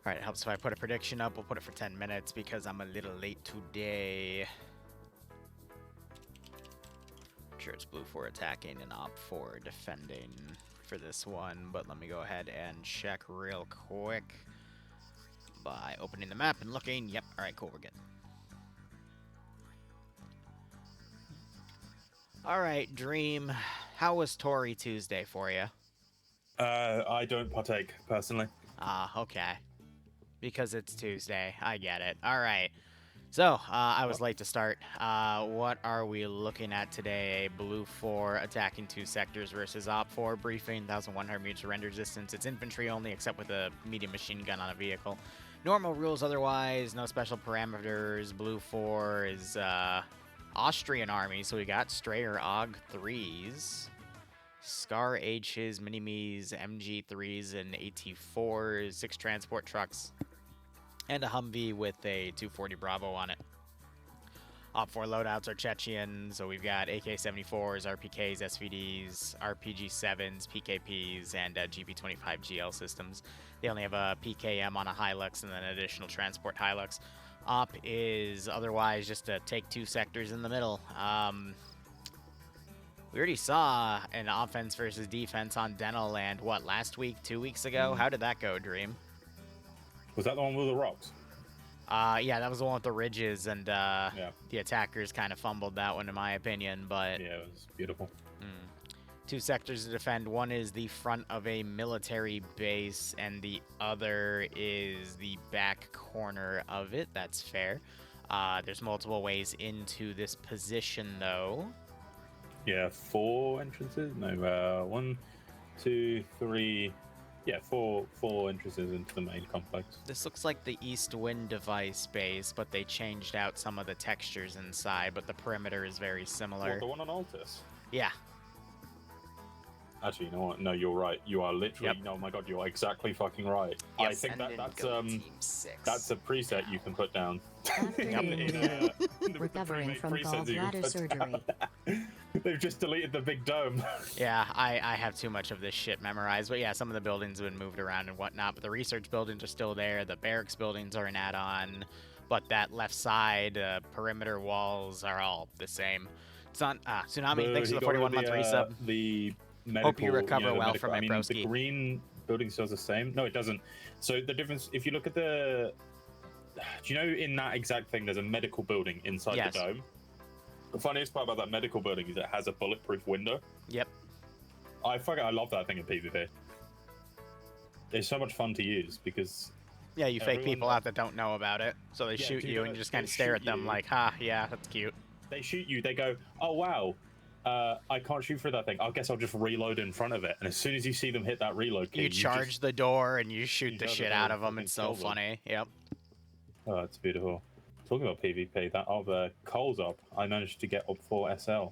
Alright, it helps if I put a prediction up. We'll put it for 10 minutes because I'm a little late today. I'm sure it's blue for attacking and op for defending for this one, but let me go ahead and check real quick by opening the map and looking. Yep, alright, cool, we're good. Alright, Dream, how was Tory Tuesday for you? I don't partake, personally. Ah, okay. Because it's Tuesday. I get it. Alright. So, I was late to start. What are we looking at today? Blue 4 attacking 2 sectors versus Op 4 briefing, 1,100 meters surrender distance. It's infantry only except with a medium machine gun on a vehicle. Normal rules otherwise, no special parameters. Blue 4 is Austrian army, so we got Strayer AUG 3s. Scar H's, Mini-Me's, MG3s, and AT4s, 6 transport trucks, and a Humvee with a 240 Bravo on it. Op 4 loadouts are Chechen, so we've got AK-74s, RPKs, SVDs, RPG-7s, PKPs, and GP-25 GL systems. They only have a PKM on a Hilux and then an additional transport Hilux. Op is otherwise just to take 2 sectors in the middle. We already saw an offense versus defense on Dental Land, what, last week, 2 weeks ago? How did that go, Dream? Was that the one with the rocks? Yeah, that was the one with the ridges, and Yeah. the attackers kind of fumbled that one, in my opinion, but... Yeah, it was beautiful. 2 sectors to defend. One is the front of a military base, and the other is the back corner of it. That's fair. There's multiple ways into this position, though. Yeah, 4 entrances? No, 1, 2, 3... Yeah, four entrances into the main complex. This looks like the East Wind device base, but they changed out some of the textures inside, but the perimeter is very similar. What, the one on Altus? Yeah. Actually, you know what? No, you're right. You are literally... Yep. Oh my god, you are exactly fucking right. Yep. I think that's a preset you can put down. Recovering from gallbladder surgery. They've just deleted the big dome. Yeah, I have too much of this shit memorized, but yeah, some of the buildings have been moved around and whatnot, but the research buildings are still there, the barracks buildings are an add-on, but that left side, perimeter walls are all the same. It's on, Tsunami, thanks for the 41-month resub. The medical, hope you recover well from my broski. The green building still the same. No, it doesn't. So the difference, if you look at the... Do you know in that exact thing, there's a medical building inside the dome? The funniest part about that medical building is it has a bulletproof window. Yep. I love that thing in PvP. It's so much fun to use because... Yeah, you fake people out that don't know about it. So they shoot you and you just kind of stare at them like, ha, yeah, that's cute. They shoot you, they go, oh wow, I can't shoot through that thing. I guess I'll just reload in front of it. And as soon as you see them hit that reload key, you charge the door and you shoot the shit out of them. It's so funny. Yep. Oh, it's beautiful. Talking about PvP, that other Cole's up, I managed to get up for SL.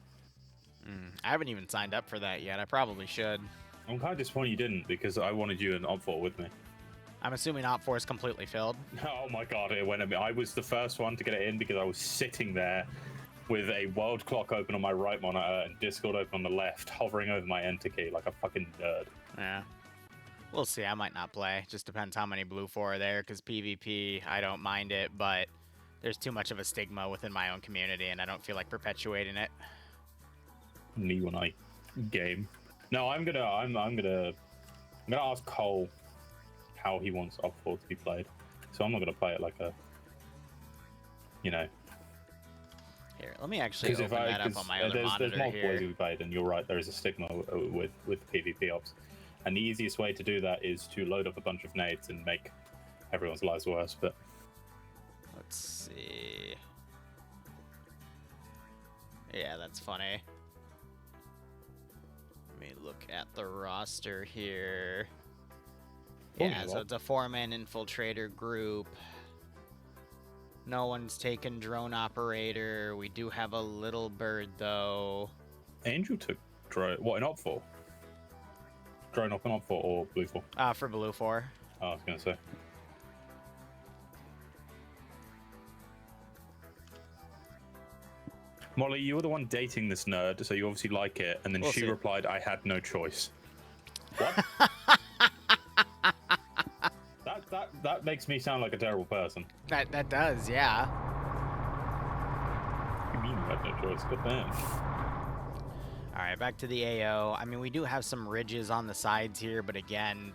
I haven't even signed up for that yet. I probably should. I'm kind of disappointed you didn't, because I wanted you in Op 4 with me. I'm assuming Op 4 is completely filled. Oh my god, it went at me. I was the first one to get it in because I was sitting there with a world clock open on my right monitor and Discord open on the left, hovering over my enter key like a fucking nerd. Yeah. We'll see. I might not play. Just depends how many blue 4 are there, because PvP, I don't mind it, but there's too much of a stigma within my own community, and I don't feel like perpetuating it. Me when I game. No, I'm gonna ask Cole how he wants Op 4 to be played. So I'm not gonna play it like a, you know. Here, let me actually open that up on my other monitor There's multiple here. ways to be played, and you're right. There is a stigma with PvP ops, and the easiest way to do that is to load up a bunch of nades and make everyone's lives worse. But let's see. Yeah, that's funny. Let me look at the roster here. Yeah, so it's a 4-man infiltrator group. No one's taken drone operator. We do have a little bird, though. Angel took drone. What, in Op 4? Drone up in Op 4 or Blue 4? For Blue 4. Oh, I was going to say. Molly, you were the one dating this nerd, so you obviously like it. And then she replied, I had no choice. What? that makes me sound like a terrible person. That does, yeah. What do you mean you had no choice? Good man. All right, back to the AO. I mean, we do have some ridges on the sides here, but again,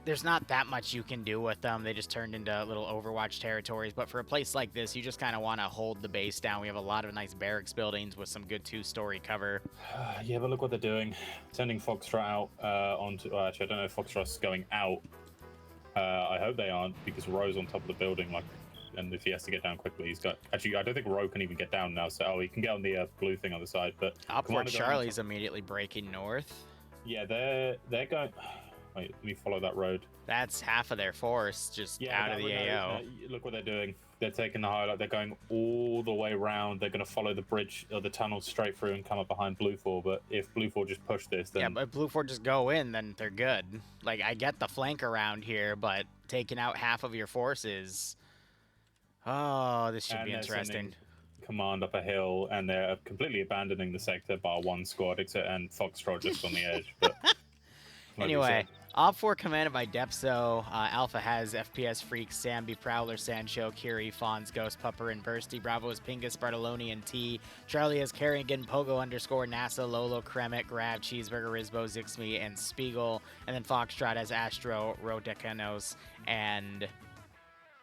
there's not that much you can do with them. They just turned into little Overwatch territories. But for a place like this, you just kind of want to hold the base down. We have a lot of nice barracks buildings with some good two-story cover. Yeah, but look what they're doing. Sending Foxtrot out onto... actually, I don't know if Foxtrot's going out. I hope they aren't, because Ro's on top of the building, like, and if he has to get down quickly, he's got... Actually, I don't think Ro can even get down now, so he can get on the blue thing on the side, but... Up for Charlie's immediately breaking north. Yeah, they're going... Wait, let me follow that road. That's half of their force just out of the AO. Look what they're doing. They're taking the highlight. They're going all the way around. They're going to follow the bridge or the tunnel straight through and come up behind Blue 4. But if Blue 4 just push this, then... Yeah, but if Blue 4 just go in, then they're good. Like, I get the flank around here, but taking out half of your forces... Oh, this should be interesting. Command up a hill, and they're completely abandoning the sector bar one squad, except and Foxtrot just on the edge. But anyway, Op 4 commanded by Depso. Alpha has FPS Freak, Sambi, Prowler, Sancho, Kiri, Fawns, Ghost, Pupper, and Bursty. Bravo is Pingus, Bartoloni, and T. Charlie has Kerrigan, Pogo _ NASA, Lolo, Kremet, Grav, Cheeseburger, Rizbo, Zixme, and Spiegel. And then Foxtrot has Astro, Rodecanos, and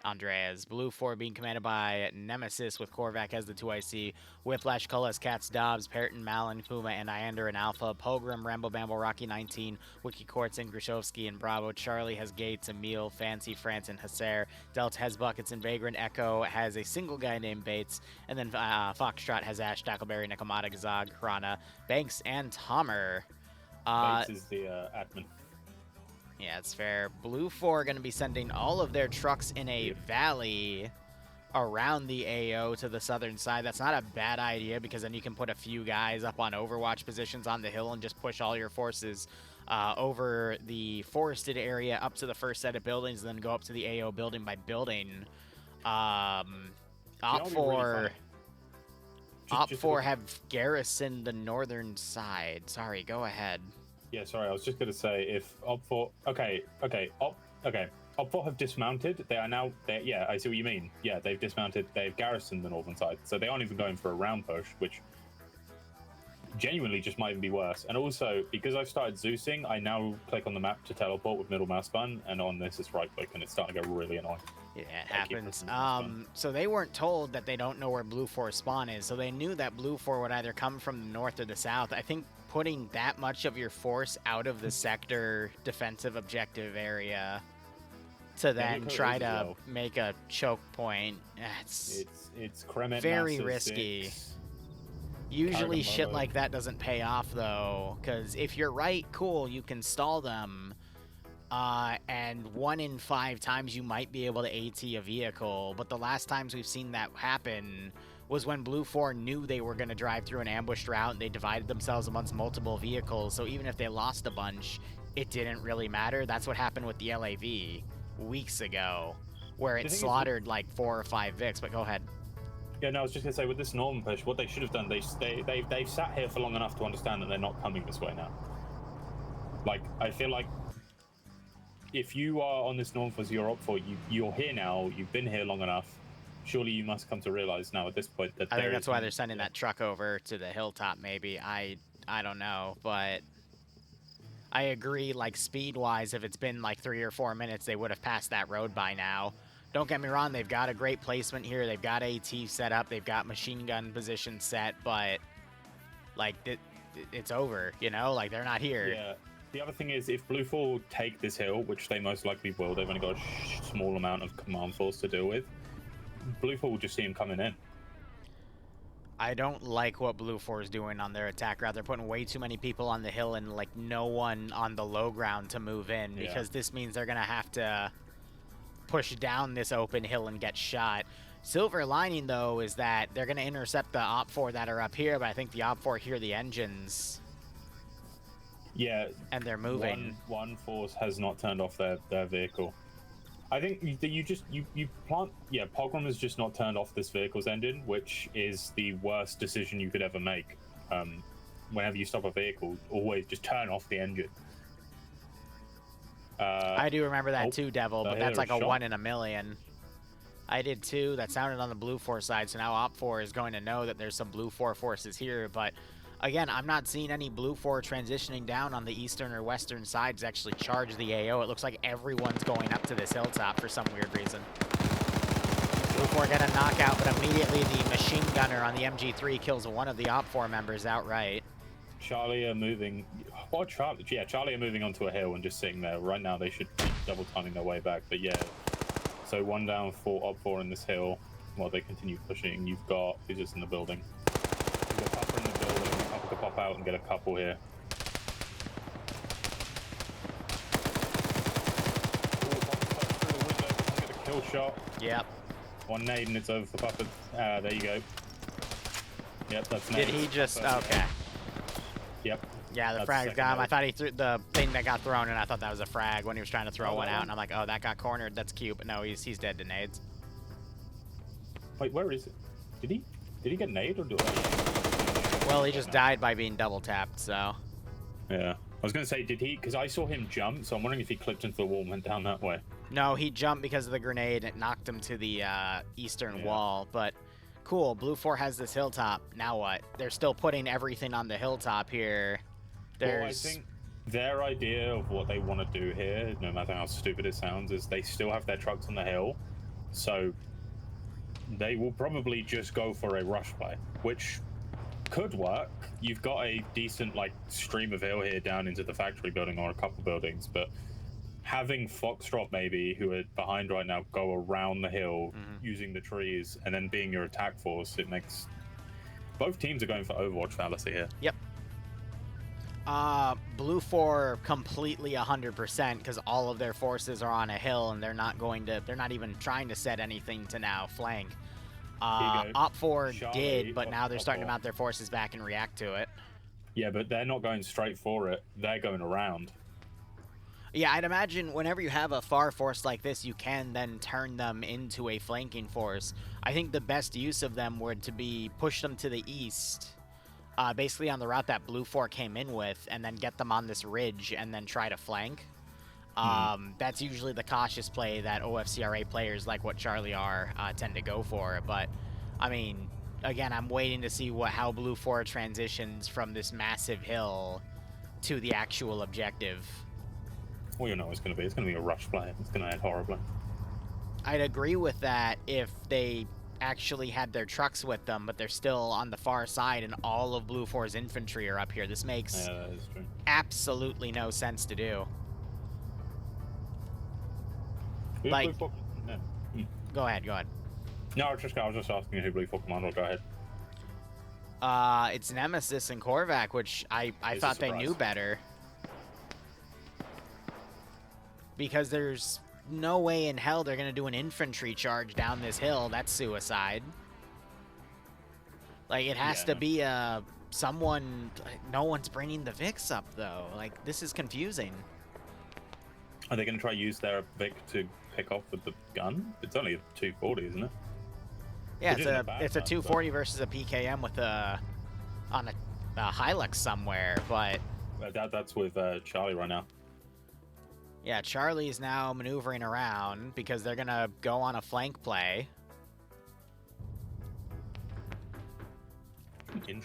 Andreas. Blue 4 being commanded by Nemesis with Korvac as the 2IC. Whiplash, Cullis, Cats, Dobbs, Perton, Malin, Puma, and Iander and Alpha. Pogrom, Rambo, Bamble, Rocky 19, Wiki Quartz, and Grishowski and Bravo. Charlie has Gates, Emil, Fancy, France, and Hasser. Delta has Buckets and Vagrant. Echo has a single guy named Bates. And then Foxtrot has Ash, Tackleberry, Nikomata, Gazag, Krana, Banks, and Tomer. Bates is the admin. Yeah, it's fair. Blue 4 are going to be sending all of their trucks in a valley around the AO to the southern side. That's not a bad idea, because then you can put a few guys up on Overwatch positions on the hill and just push all your forces over the forested area up to the first set of buildings, and then go up to the AO building by building. Op 4... Op 4 have garrisoned the northern side. Sorry, go ahead. Yeah, sorry, I was just going to say, if Op 4... Okay. Op 4 have dismounted. They are now... Yeah, I see what you mean. Yeah, they've dismounted. They've garrisoned the northern side. So they aren't even going for a round push, which genuinely just might even be worse. And also, because I've started Zeusing, I now click on the map to teleport with middle mouse button, and on this it's right click, and it's starting to get really annoying. Yeah, it happens. So they weren't told that they don't know where Blue 4 spawn is, so they knew that Blue 4 would either come from the north or the south. I think putting that much of your force out of the sector defensive objective area to then try to make a choke point, it's Kremet, very risky. 6. Usually shit like that doesn't pay off, though, because if you're right, cool, you can stall them, and 1 in 5 times you might be able to AT a vehicle, but the last times we've seen that happen was when Blue 4 knew they were going to drive through an ambushed route, and they divided themselves amongst multiple vehicles, so even if they lost a bunch, it didn't really matter. That's what happened with the LAV weeks ago, where it slaughtered like 4 or 5 Vics, but go ahead. Yeah, no, I was just going to say, with this northern push, what they should have done, they've sat here for long enough to understand that they're not coming this way now. Like, I feel like if you are on this northern push, you're up for, you're here now, you've been here long enough, surely you must come to realize now at this point that I think that's why they're sending that truck over to the hilltop, maybe. I don't know, but I agree, like, speed-wise, if it's been like 3 or 4 minutes, they would have passed that road by now. Don't get me wrong, they've got a great placement here. They've got AT set up. They've got machine gun position set, but, like, it's over, you know? Like, they're not here. Yeah. The other thing is, if Blue 4 take this hill, which they most likely will, they've only got a small amount of command force to deal with, Blue 4 will just see him coming in. I don't like what Blue 4 is doing on their attack route. They're putting way too many people on the hill and, like, no one on the low ground to move in, because this means they're going to have to push down this open hill and get shot. Silver lining, though, is that they're going to intercept the Op 4 that are up here, but I think the Op 4 hear the engines. Yeah. And they're moving. One force has not turned off their vehicle. I think you plant... Yeah, Pogrom has just not turned off this vehicle's engine, which is the worst decision you could ever make. Whenever you stop a vehicle, always just turn off the engine. I do remember that too, Devil, but that's like a 1 in a million. I did too. That sounded on the Blue 4 side, so now Op 4 is going to know that there's some Blue 4 forces here, but again, I'm not seeing any Blue 4 transitioning down on the eastern or western sides to actually charge the AO. It looks like everyone's going up to this hilltop for some weird reason. Blue 4 got a knockout, but immediately the machine gunner on the MG3 kills one of the Op 4 members outright. Charlie are moving. Well, Charlie are moving onto a hill and just sitting there. Right now, they should be double timing their way back. But yeah, so 1 down for Op 4 in this hill while they continue pushing. You've got who's just in the building. You've got Puffer in the building. Puffer could pop out and get a couple here. Through the window, get a kill shot. Yep. 1 nade and it's over for Puffer. There you go. Yep, that's nade. Did he just... Okay. Yep. Yeah, the frag's got him. I thought he threw the thing that got thrown, and I thought that was a frag when he was trying to throw one out, and I'm like, oh, that got cornered. That's cute, but no, he's dead to nades. Wait, where is it? Did he get nade or do I? Well, he just died by being double tapped, so... Yeah. I was going to say, did he... Because I saw him jump, so I'm wondering if he clipped into the wall and went down that way. No, he jumped because of the grenade, and it knocked him to the eastern wall, but... Cool, Blue 4 has this hilltop. Now what? They're still putting everything on the hilltop here. Well, I think their idea of what they want to do here, no matter how stupid it sounds, is they still have their trucks on the hill. So they will probably just go for a rush play, which could work. You've got a decent like stream of hill here down into the factory building or a couple buildings, but having Foxtrot maybe, who are behind right now, go around the hill using the trees and then being your attack force, it makes... Both teams are going for Overwatch fallacy here. Yep. Blue 4 completely 100% because all of their forces are on a hill and they're not even trying to set anything to now flank. Op 4 did, but now they're starting to mount their forces back and react to it. Yeah, but they're not going straight for it. They're going around. Yeah, I'd imagine whenever you have a far force like this, you can then turn them into a flanking force. I think the best use of them would to be push them to the east, basically on the route that Blue 4 came in with, and then get them on this ridge and then try to flank. That's usually the cautious play that OFCRA players like what Charlie are tend to go for. But, I mean, again, I'm waiting to see how Blue 4 transitions from this massive hill to the actual objective. Well, you know what it's going to be. It's going to be a rush play. It's going to end horribly. I'd agree with that if they actually had their trucks with them, but they're still on the far side and all of Blue 4's infantry are up here. This makes that is true. Absolutely no sense to do. Like, Go ahead. No, I was just asking who Blue 4 Commander. Go ahead. It's Nemesis and Korvac, which I thought they knew better. Because there's no way in hell they're going to do an infantry charge down this hill. That's suicide. Like, it has to be someone... No one's bringing the Vix up, though. Like, this is confusing. Are they going to try to use their Vic to pick off with the gun? It's only a 240, isn't it? Yeah, it's a 240 versus a PKM with on a Hilux somewhere, but... That's with Charlie right now. Yeah, Charlie's now maneuvering around because they're going to go on a flank play.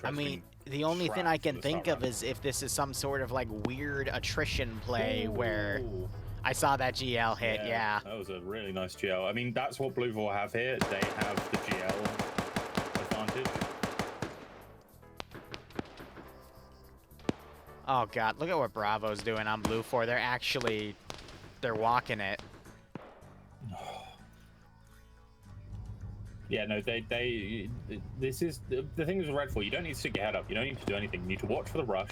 I mean, the only thing I can think of is if this is some sort of like weird attrition play where I saw that GL hit, yeah. That was a really nice GL. I mean, that's what Blue 4 have here. They have the GL advantage. Oh god, look at what Bravo's doing on Blue 4. They're walking it. Yeah, no, this is the thing with Red 4. You don't need to stick your head up. You don't need to do anything. You need to watch for the rush,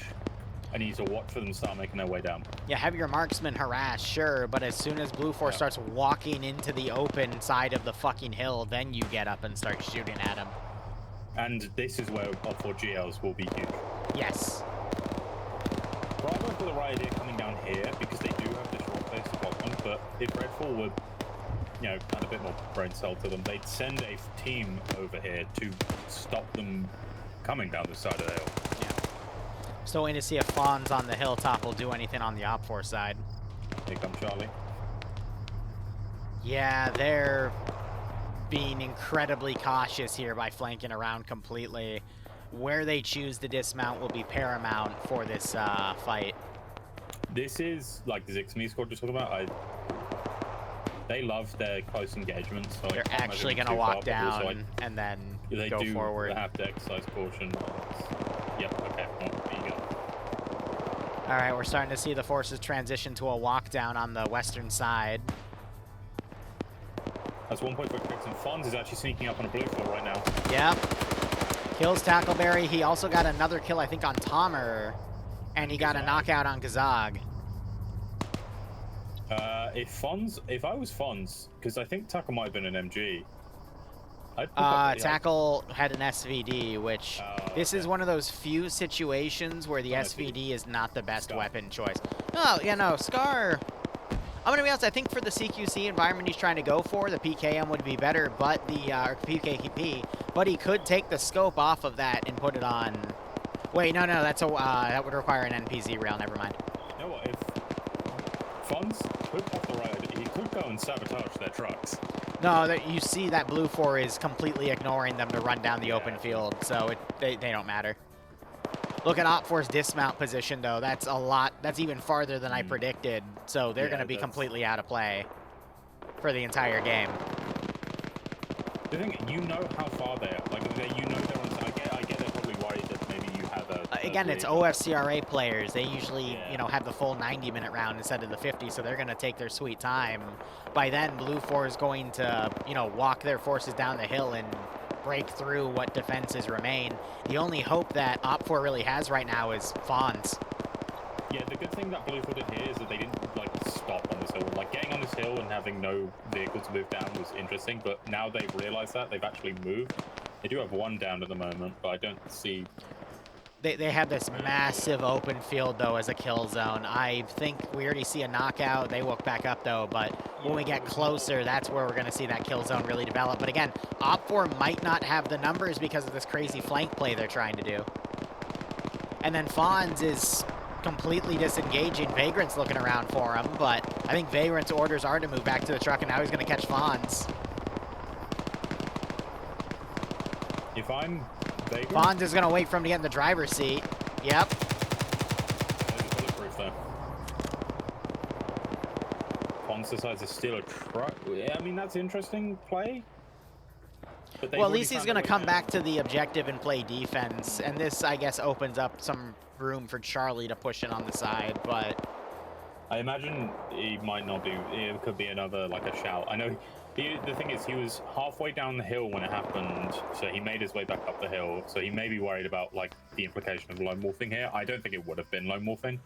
and you need to watch for them to start making their way down. Yeah, have your marksman harass, sure, but as soon as Blue 4 starts walking into the open side of the fucking hill, then you get up and start shooting at him. And this is where Op 4 GLs will be huge. Yes. Bravo for the right idea coming down here because they do have this raw place to block them, but if Red 4 were, you know, kind of a bit more brain cell to them, they'd send a team over here to stop them coming down this side of the hill. Yeah. Still waiting to see if Fawn's on the hilltop will do anything on the Op 4 side. Here comes Charlie. Yeah, they're being incredibly cautious here by flanking around completely. Where they choose to dismount will be paramount for this fight. This is like the Zixme squad you're talking about. They love their close engagements. So they're actually going to walk down and then go forward. They have to exercise caution. Yep, okay, well, there you go. All right, we're starting to see the forces transition to a walk down on the western side. That's 1 point for Cricks, and Fonz is actually sneaking up on a blue floor right now. Yep. Kills Tackleberry. He also got another kill, I think, on Tomer. And he got a knockout on Kazag. If I was Fonz, because I think Tackle might have been an MG. Tackle had an SVD, which this is one of those few situations where the SVD is not the best weapon choice. Oh, yeah, no, Scar. I'm gonna be honest, I think for the CQC environment he's trying to go for, the PKM would be better, but the PKP, but he could take the scope off of that and put it on. Wait, no, that's a that would require an NPZ rail. Never mind. You know what? If Fonz could off the road, he could go and sabotage their trucks. No, you see that blue 4 is completely ignoring them to run down the open field, so they don't matter. Look at Op4's dismount position, though. That's a lot. That's even farther than I predicted. So they're going to be completely out of play for the entire game. The thing, you know how far they are. Like, you know they're on. I get they're probably worried that maybe you have a. Again, it's OFCRA players. They usually, have the full 90-minute round instead of the 50, so they're going to take their sweet time. By then, Blue 4 is going to, walk their forces down the hill and break through what defenses remain. The only hope that Op4 really has right now is Fonz. Yeah, the good thing that Blue 4 did here is that they didn't stop on this hill. Like, getting on this hill and having no vehicle to move down was interesting, but now they've realized that they've actually moved. They do have one down at the moment, but I don't see. They have this massive open field, though, as a kill zone. I think we already see a knockout. They woke back up, though, but when we get closer, that's where we're going to see that kill zone really develop. But again, Op4 might not have the numbers because of this crazy flank play they're trying to do. And then Fonz is completely disengaging. Vagrant's looking around for him, but I think Vagrant's orders are to move back to the truck, and now he's going to catch Fonz. If I'm Vagrant, Fonz is going to wait for him to get in the driver's seat. Yep. Bulletproof, though. Fonz decides to steal a truck. I mean, that's interesting play. Well, at least he's going to come back to the objective and play defense, and this, I guess, opens up some room for Charlie to push in on the side, but I imagine he might not do. It could be another, a shout. I know. The thing is, he was halfway down the hill when it happened, so he made his way back up the hill. So he may be worried about the implication of lone wolfing here. I don't think it would have been lone wolfing.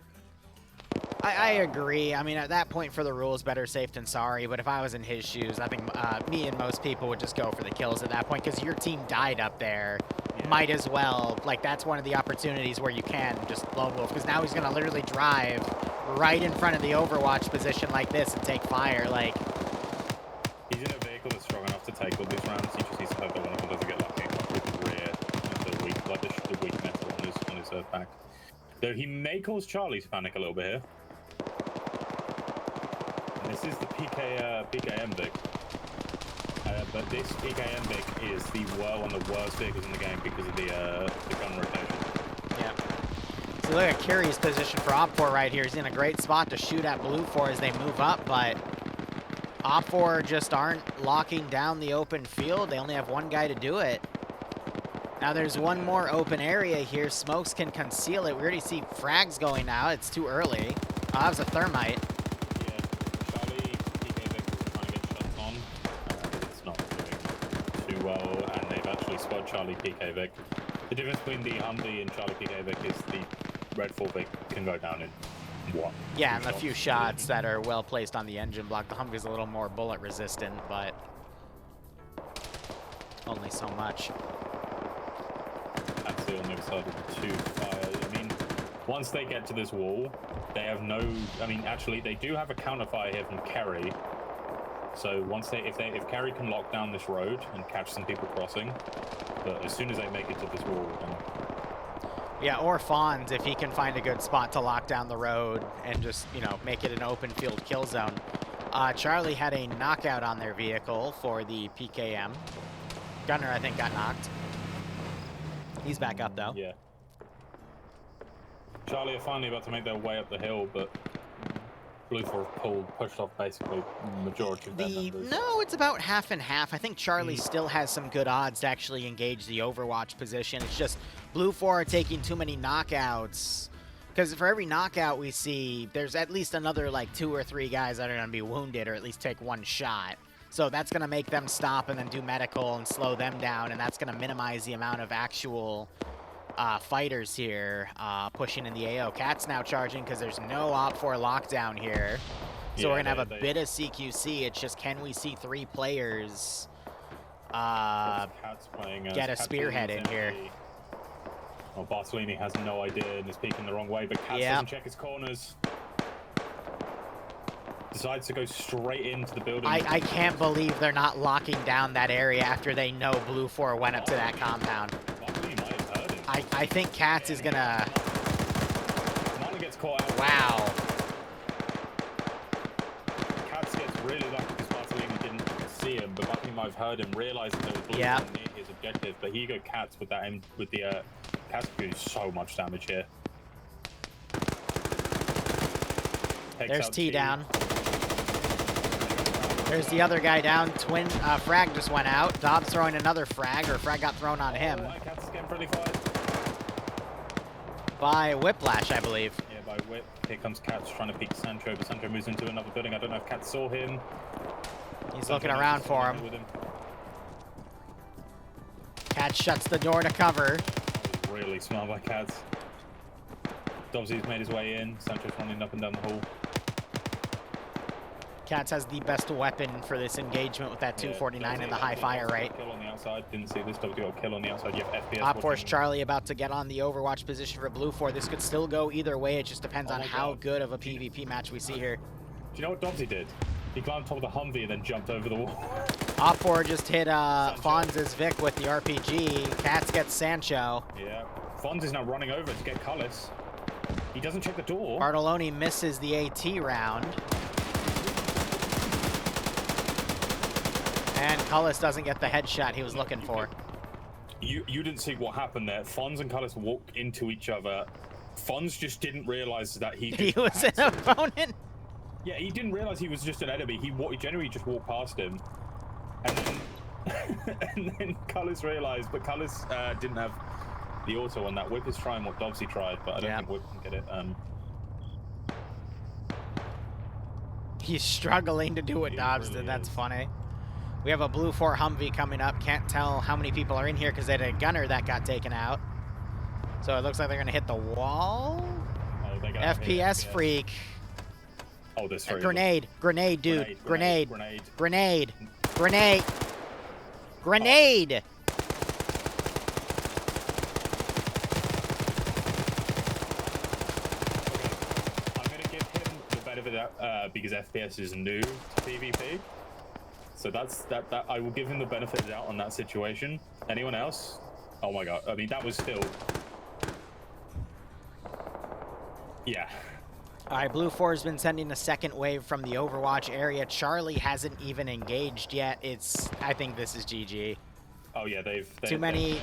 I agree. I mean, at that point, for the rules, better safe than sorry. But if I was in his shoes, I think me and most people would just go for the kills at that point because your team died up there. Yeah. Might as well. That's one of the opportunities where you can just lone wolf, because now he's going to literally drive right in front of the Overwatch position like this and take fire. He's in a vehicle that's strong enough to take all these rounds. He just needs to hope that one of them doesn't get lucky with the rear, the weak metal on his back. Though he may cause Charlie to panic a little bit here. And this is the PKM Vic. But this PKM Vic is one of the worst vehicles in the game because of the gun rotation. Yeah. So look at Curie's position for Op4 right here. He's in a great spot to shoot at Blue 4 as they move up, but Op4 just aren't locking down the open field. They only have one guy to do it. Now there's one more open area here. Smokes can conceal it. We already see frags going out. It's too early. Oh, that was a thermite. Yeah, Charlie PK Vic is trying to get shots on. It's not doing too well, and they've actually spotted Charlie PK Vic. The difference between the Humvee and Charlie PK Vic is the Red 4 Vic can go down in what? Yeah, and a few shots that are well placed on the engine block. The Humvee's a little more bullet resistant, but only so much. That's the only side of the two fire. I mean, once they get to this wall, they have no. I mean, actually, they do have a counterfire here from Kerry. So if Kerry can lock down this road and catch some people crossing, but as soon as they make it to this wall, Yeah, or Fonz if he can find a good spot to lock down the road and just, you know, make it an open field kill zone. Charlie had a knockout on their vehicle for the PKM. Gunner, I think, got knocked. He's back up, though. Yeah. Charlie are finally about to make their way up the hill, but Blue 4 have pushed off basically the majority of their members. No, it's about half and half. I think Charlie still has some good odds to actually engage the Overwatch position. It's just Blue 4 are taking too many knockouts. Because for every knockout we see, there's at least another like 2 or 3 guys that are going to be wounded or at least take one shot. So that's going to make them stop and then do medical and slow them down, and that's going to minimize the amount of actual fighters here pushing in the AO. Cat's now charging because there's no Op4 lockdown here. So yeah, we're going to have a bit of CQC. It's just, can we see 3 players get a spearhead in here? Well, Bartolini has no idea and is peeking the wrong way, but Katz doesn't check his corners. Decides to go straight into the building. I can't believe they're not locking down that area after they know Blue 4 went up to that compound. Bartolini might have heard him. I think Katz is gonna... Nana gets caught out. Wow. Katz gets really lucky because Bartolini didn't see him, but Bartolini might have heard him, realized that there was Blue 4 near his objective, but he got Katz with that with the Katz could do so much damage here. There's T down. There's the other guy down. Twin frag just went out. Dobbs throwing another frag, or frag got thrown on him. Katz is getting pretty fired. By Whiplash, I believe. Yeah, by Whip. Here comes Katz trying to peek Sancho, but Sancho moves into another building. I don't know if Katz saw him. He's looking around for him. Katz shuts the door to cover. That was really smart by Katz. Dobbsy's made his way in. Sancho's running up and down the hall. Katz has the best weapon for this engagement with that 249 and the high fire rate. Kill on the outside. Didn't see this. W got a kill on the outside. You have FPS. Op4's Charlie about to get on the Overwatch position for Blue 4. This could still go either way. It just depends on how good of a PvP match we see here. Do you know what Dobbsy did? He climbed top of the Humvee and then jumped over the wall. Op4 just hit Fonz's Vic with the RPG. Katz gets Sancho. Yeah. Fonz is now running over to get Cullis. He doesn't check the door. Bartoloni misses the AT round. And Cullis doesn't get the headshot he was looking for. You didn't see what happened there. Fonz and Cullis walked into each other. Fonz just didn't realize that he was an opponent. Yeah, he didn't realize he was just an enemy. He generally just walked past him. And then, and then Cullis realized, but Cullis didn't have the auto on that. Whip is trying what Dobbsy tried, but I don't think Whip can get it. He's struggling to do what Dobbs did. That's funny. We have a Blue 4 Humvee coming up. Can't tell how many people are in here because they had a gunner that got taken out. So it looks like they're going to hit the wall. Oh, they got FPS freak. Oh, this is grenade. Grenade, dude. Grenade. Grenade. Grenade. Grenade. Grenade. I'm going to give him the benefit of that because FPS is new to PvP. So that I will give him the benefit of the doubt on that situation. Anyone else? Oh my god. I mean, that was still... Yeah. All right, Blue 4 has been sending a second wave from the Overwatch area. Charlie hasn't even engaged yet. I think this is GG. Oh yeah, they've too many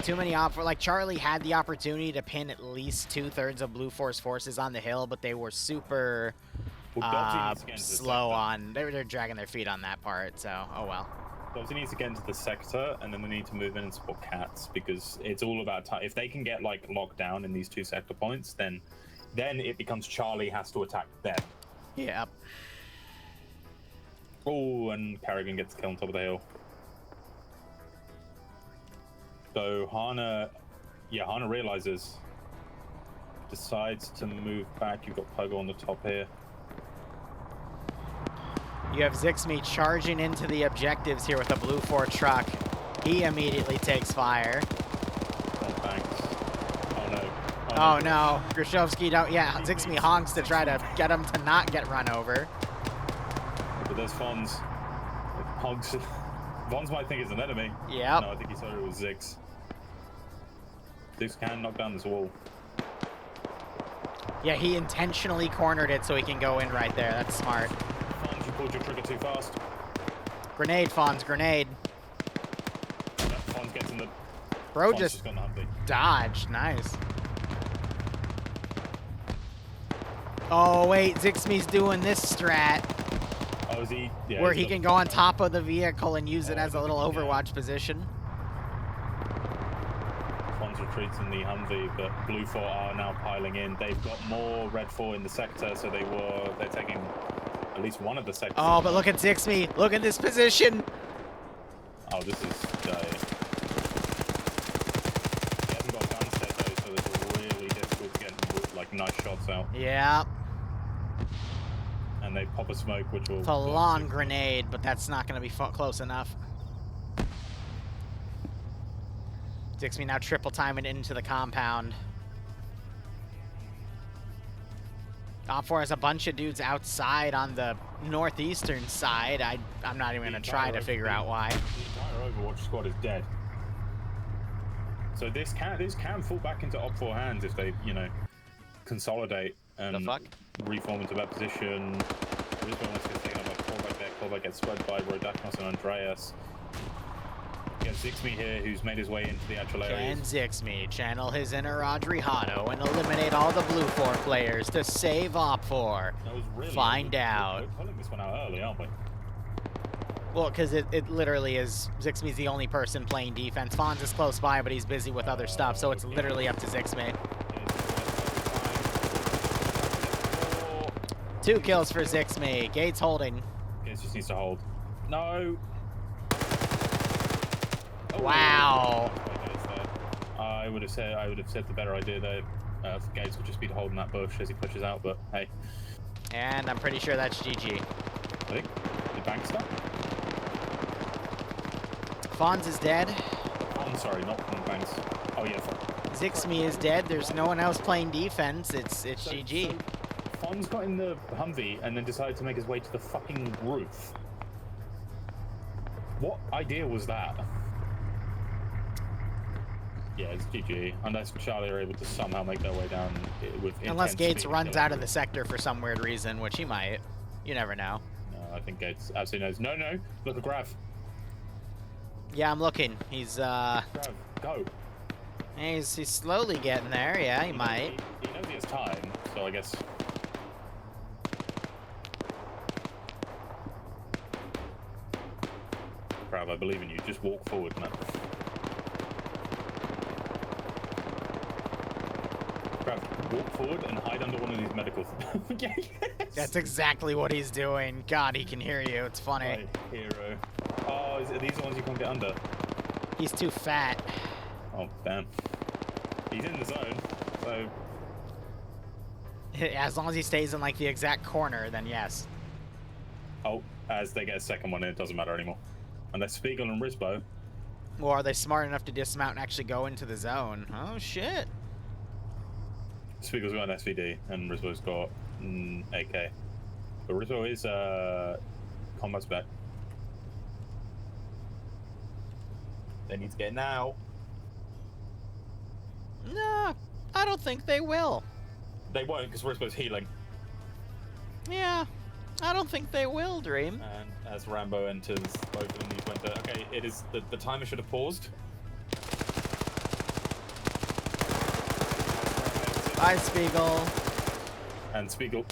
like Charlie had the opportunity to pin at least 2/3 of Blue 4's forces on the hill, but they were super slow on. They're dragging their feet on that part. So oh well. Dobbsy needs to get into the sector, and then they need to move in and support Cats because it's all about time. If they can get like locked down in these 2 sector points, then it becomes Charlie has to attack them. Yep. Oh, and Carrigan gets killed on top of the hill. So Hana realizes, decides to move back. You've got Pogo on the top here. You have Zixme charging into the objectives here with a Blue 4 truck. He immediately takes fire. Oh, thanks. Oh no. Oh no. Grishowski Zixme honks to try to get him to not get run over. But there's Fonz. Honks. Fonz might think it's an enemy. Yep. No, I think he thought it was Zix. Zix can knock down this wall. Yeah, he intentionally cornered it so he can go in right there. That's smart. Fonz, you pulled your trigger too fast. Grenade, Fonz, grenade. Yeah, Fonz gets in the... Bro Fonz just got in the Humvee. dodged. Nice. Oh, wait. Zixme's doing this strat. Oh, is he? Yeah, where he's he can go on top of the vehicle and use it as a little Overwatch position. Fonz retreats in the Humvee, but Blue 4 are now piling in. They've got more Red 4 in the sector, so they're taking at least one of the sectors. Oh, but look at Zixme. Look at this position. Oh, this is... He hasn't got gun set, though, so it's really difficult to get, like, nice shots out. Yeah. And they pop a smoke, which will... It's a long grenade, but that's not going to be close enough. Zixme now triple timing into the compound. Op 4 has a bunch of dudes outside on the northeastern side. I'm not even going to try to figure out why. The entire Overwatch squad is dead. So this can fall back into Op 4 hands if they, you know, consolidate and reform into that position. Risbon wants to get taken up by Corvac there. Corvac gets spread by Rodaknos and Andreas. You have Zixme here, who's made his way into the actual area. Can Zixme channel his inner Rodrihado and eliminate all the Blue 4 players to save Op 4? Really Find out. We're pulling this one out early, aren't we? Well, because it literally is, Zixme's the only person playing defense. Fonz is close by, but he's busy with other stuff, so it's literally up to Zixme. 2 kills for Zixme. Gates holding. Gates just needs to hold. No! Oh, wow. I would have said the better idea there. Gates would just be holding that bush as he pushes out, but hey. And I'm pretty sure that's GG. I think. The bank stop? Fonz is dead. I'm sorry, not from the banks. Oh yeah. Zixme is dead. There's no one else playing defense. It's GG. So Fonz got in the Humvee and then decided to make his way to the fucking roof. What idea was that? Yeah, it's GG. Unless Charlie are able to somehow make their way down with Unless Gates runs out of the sector for some weird reason, which he might. You never know. No, I think Gates absolutely knows. No, no, look at Grav. Yeah, I'm looking. He's Grav, go. He's slowly getting there. Yeah, he might. He knows he has time, so I guess. Grav, I believe in you. Just walk forward, man. Walk forward and hide under one of these medical yes. That's exactly what he's doing. God, he can hear you. It's funny. Right, hero. Oh, are these the ones you can't get under? He's too fat. Oh, damn. He's in the zone, so... As long as he stays in, like, the exact corner, then yes. Oh, as they get a second one in, it doesn't matter anymore. Unless Spiegel and Risbo. Or are they smart enough to dismount and actually go into the zone? Oh, shit. Spiegel's got an SVD, and Risbo's got AK. But Risbo is combat spec. They need to get now. No, I don't think they will. They won't, because Risbo's healing. Yeah, I don't think they will, Dream. And as Rambo enters, both of them need to enter. Okay, it is the timer should have paused. Bye, Spiegel. And Spiegel.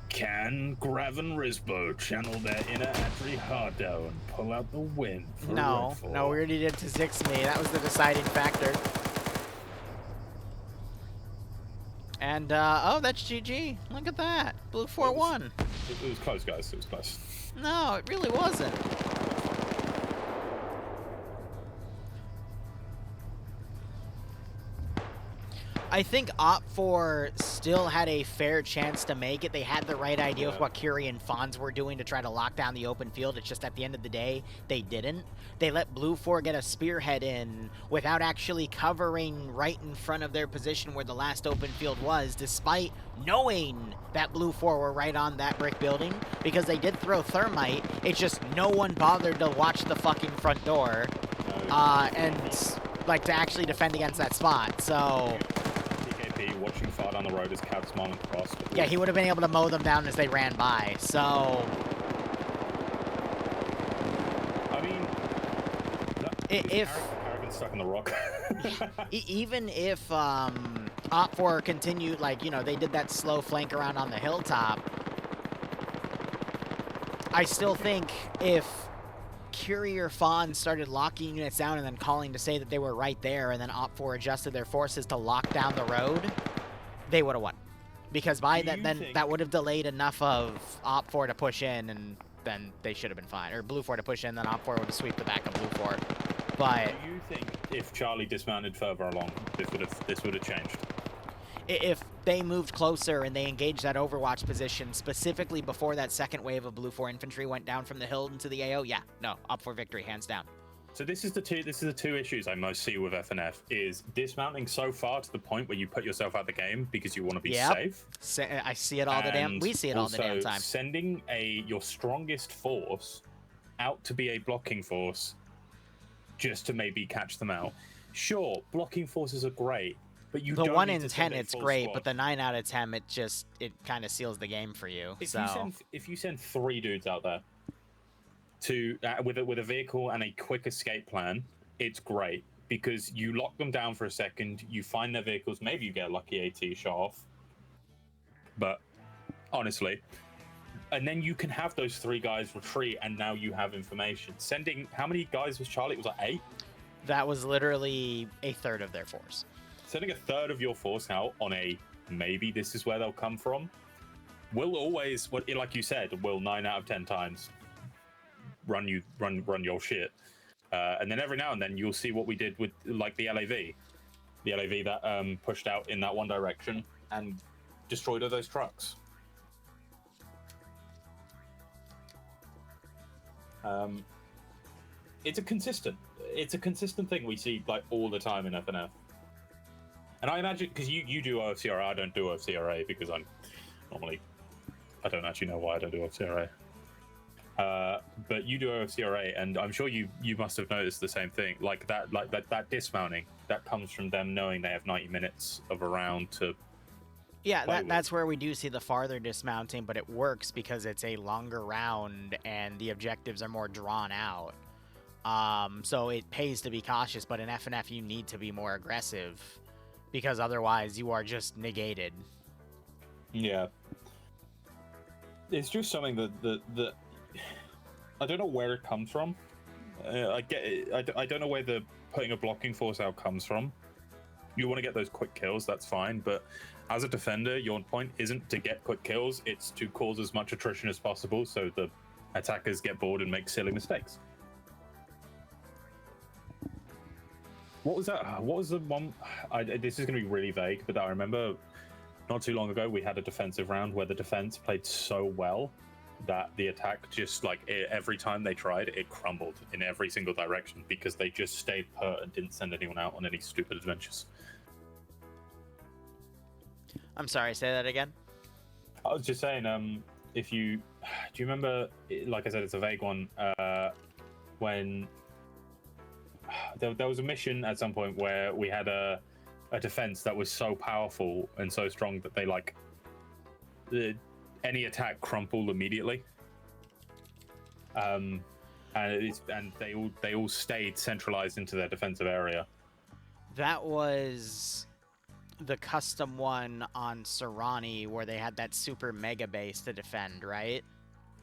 Can Grav and Risbo channel their inner Adri-Hardo and pull out the win for No, we already did to Zixme. That was the deciding factor. And, oh, that's GG. Look at that. Blue 4-1. It was close, guys. It was close. No, it really wasn't. I think Op 4 still had a fair chance to make it. They had the right idea with what Curie and Fonz were doing to try to lock down the open field. It's just at the end of the day, they didn't. They let Blue 4 get a spearhead in without actually covering right in front of their position where the last open field was, despite knowing that Blue 4 were right on that brick building, because they did throw thermite. It's just no one bothered to watch the fucking front door and like to actually defend against that spot. So watching 5 far down the road as Cab Smile and Cross. Yeah, he would have been able to mow them down as they ran by, so... I mean... If... Harrigan's stuck in the rock. Even if, Op4 continued, like, you know, they did that slow flank around on the hilltop, I still think if Courier Fawn started locking units down and then calling to say that they were right there, and then Op4 adjusted their forces to lock down the road, they would have won. Because by that, then that would have delayed enough of Op4 to push in, and then they should have been fine. Or Blue 4 to push in, then Op4 would have swept the back of Blue 4. But do you think if Charlie dismounted further along, this would have changed? If they moved closer and they engaged that Overwatch position specifically before that second wave of Blue 4 infantry went down from the hill into the AO, yeah, no, up for victory, hands down. So this is the two issues I most see with FNF is dismounting so far to the point where you put yourself out the game because you want to be safe. I see it all the damn. We see it all the damn time. Sending your strongest force out to be a blocking force just to maybe catch them out. Sure, blocking forces are great, but you don't 1 need in to 10 send a it's full great, squad. but the 9 out of 10 it kind of seals the game for you. If you send 3 dudes out there to with a vehicle and a quick escape plan, it's great because you lock them down for a second, you find their vehicles, maybe you get a lucky AT shot off, but honestly, and then you can have those 3 guys retreat, and now you have information. Sending how many guys was Charlie? It was like 8. That was literally a third of their force. Sending a third of your force out on a maybe this is where they'll come from will always, like you said, will 9 out of 10 times run your shit. And then every now and then you'll see what we did with like the LAV that pushed out in that one direction and destroyed all those trucks. It's a consistent thing we see like all the time in FNF. And I imagine because you do OFCRA, I don't do OFCRA because I don't actually know why I don't do OFCRA. But you do OFCRA, and I'm sure you must have noticed the same thing. Like that dismounting that comes from them knowing they have 90 minutes of a round to. Yeah, that's where we do see the farther dismounting, but it works because it's a longer round and the objectives are more drawn out. So it pays to be cautious, but in FNF you need to be more aggressive because otherwise you are just negated. Yeah. It's just something that I don't know where it comes from. I get it. I don't know where the putting a blocking force out comes from. You want to get those quick kills, that's fine, but as a defender, your point isn't to get quick kills, it's to cause as much attrition as possible so the attackers get bored and make silly mistakes. What was that? What was the one? This is going to be really vague, but I remember not too long ago we had a defensive round where the defense played so well that the attack just every time they tried, it crumbled in every single direction because they just stayed put and didn't send anyone out on any stupid adventures. I'm sorry, say that again? I was just saying, do you remember, like I said, it's a vague one, when there was a mission at some point where we had a defense that was so powerful and so strong that they any attack crumpled immediately. And they all stayed centralized into their defensive area. That was the custom one on Serrani where they had that super mega base to defend, right?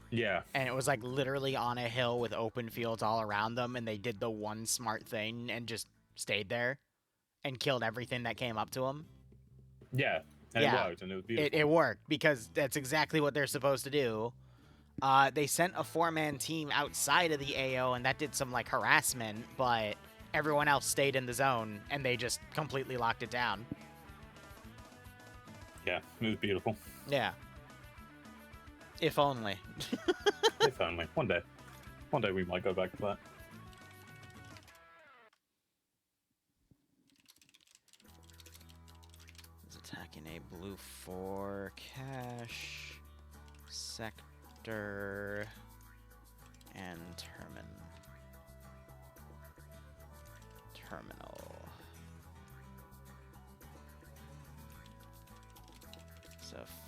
Yeah. And it was like literally on a hill with open fields all around them, and they did the one smart thing and just stayed there and killed everything that came up to them. Yeah, and it worked, and it was beautiful. It worked because that's exactly what they're supposed to do. They sent a 4-man team outside of the AO, and that did some like harassment, but everyone else stayed in the zone, and they just completely locked it down. Yeah, it was beautiful. Yeah. If only. If only. One day we might go back to that. He's attacking a blue 4 cache sector and terminal.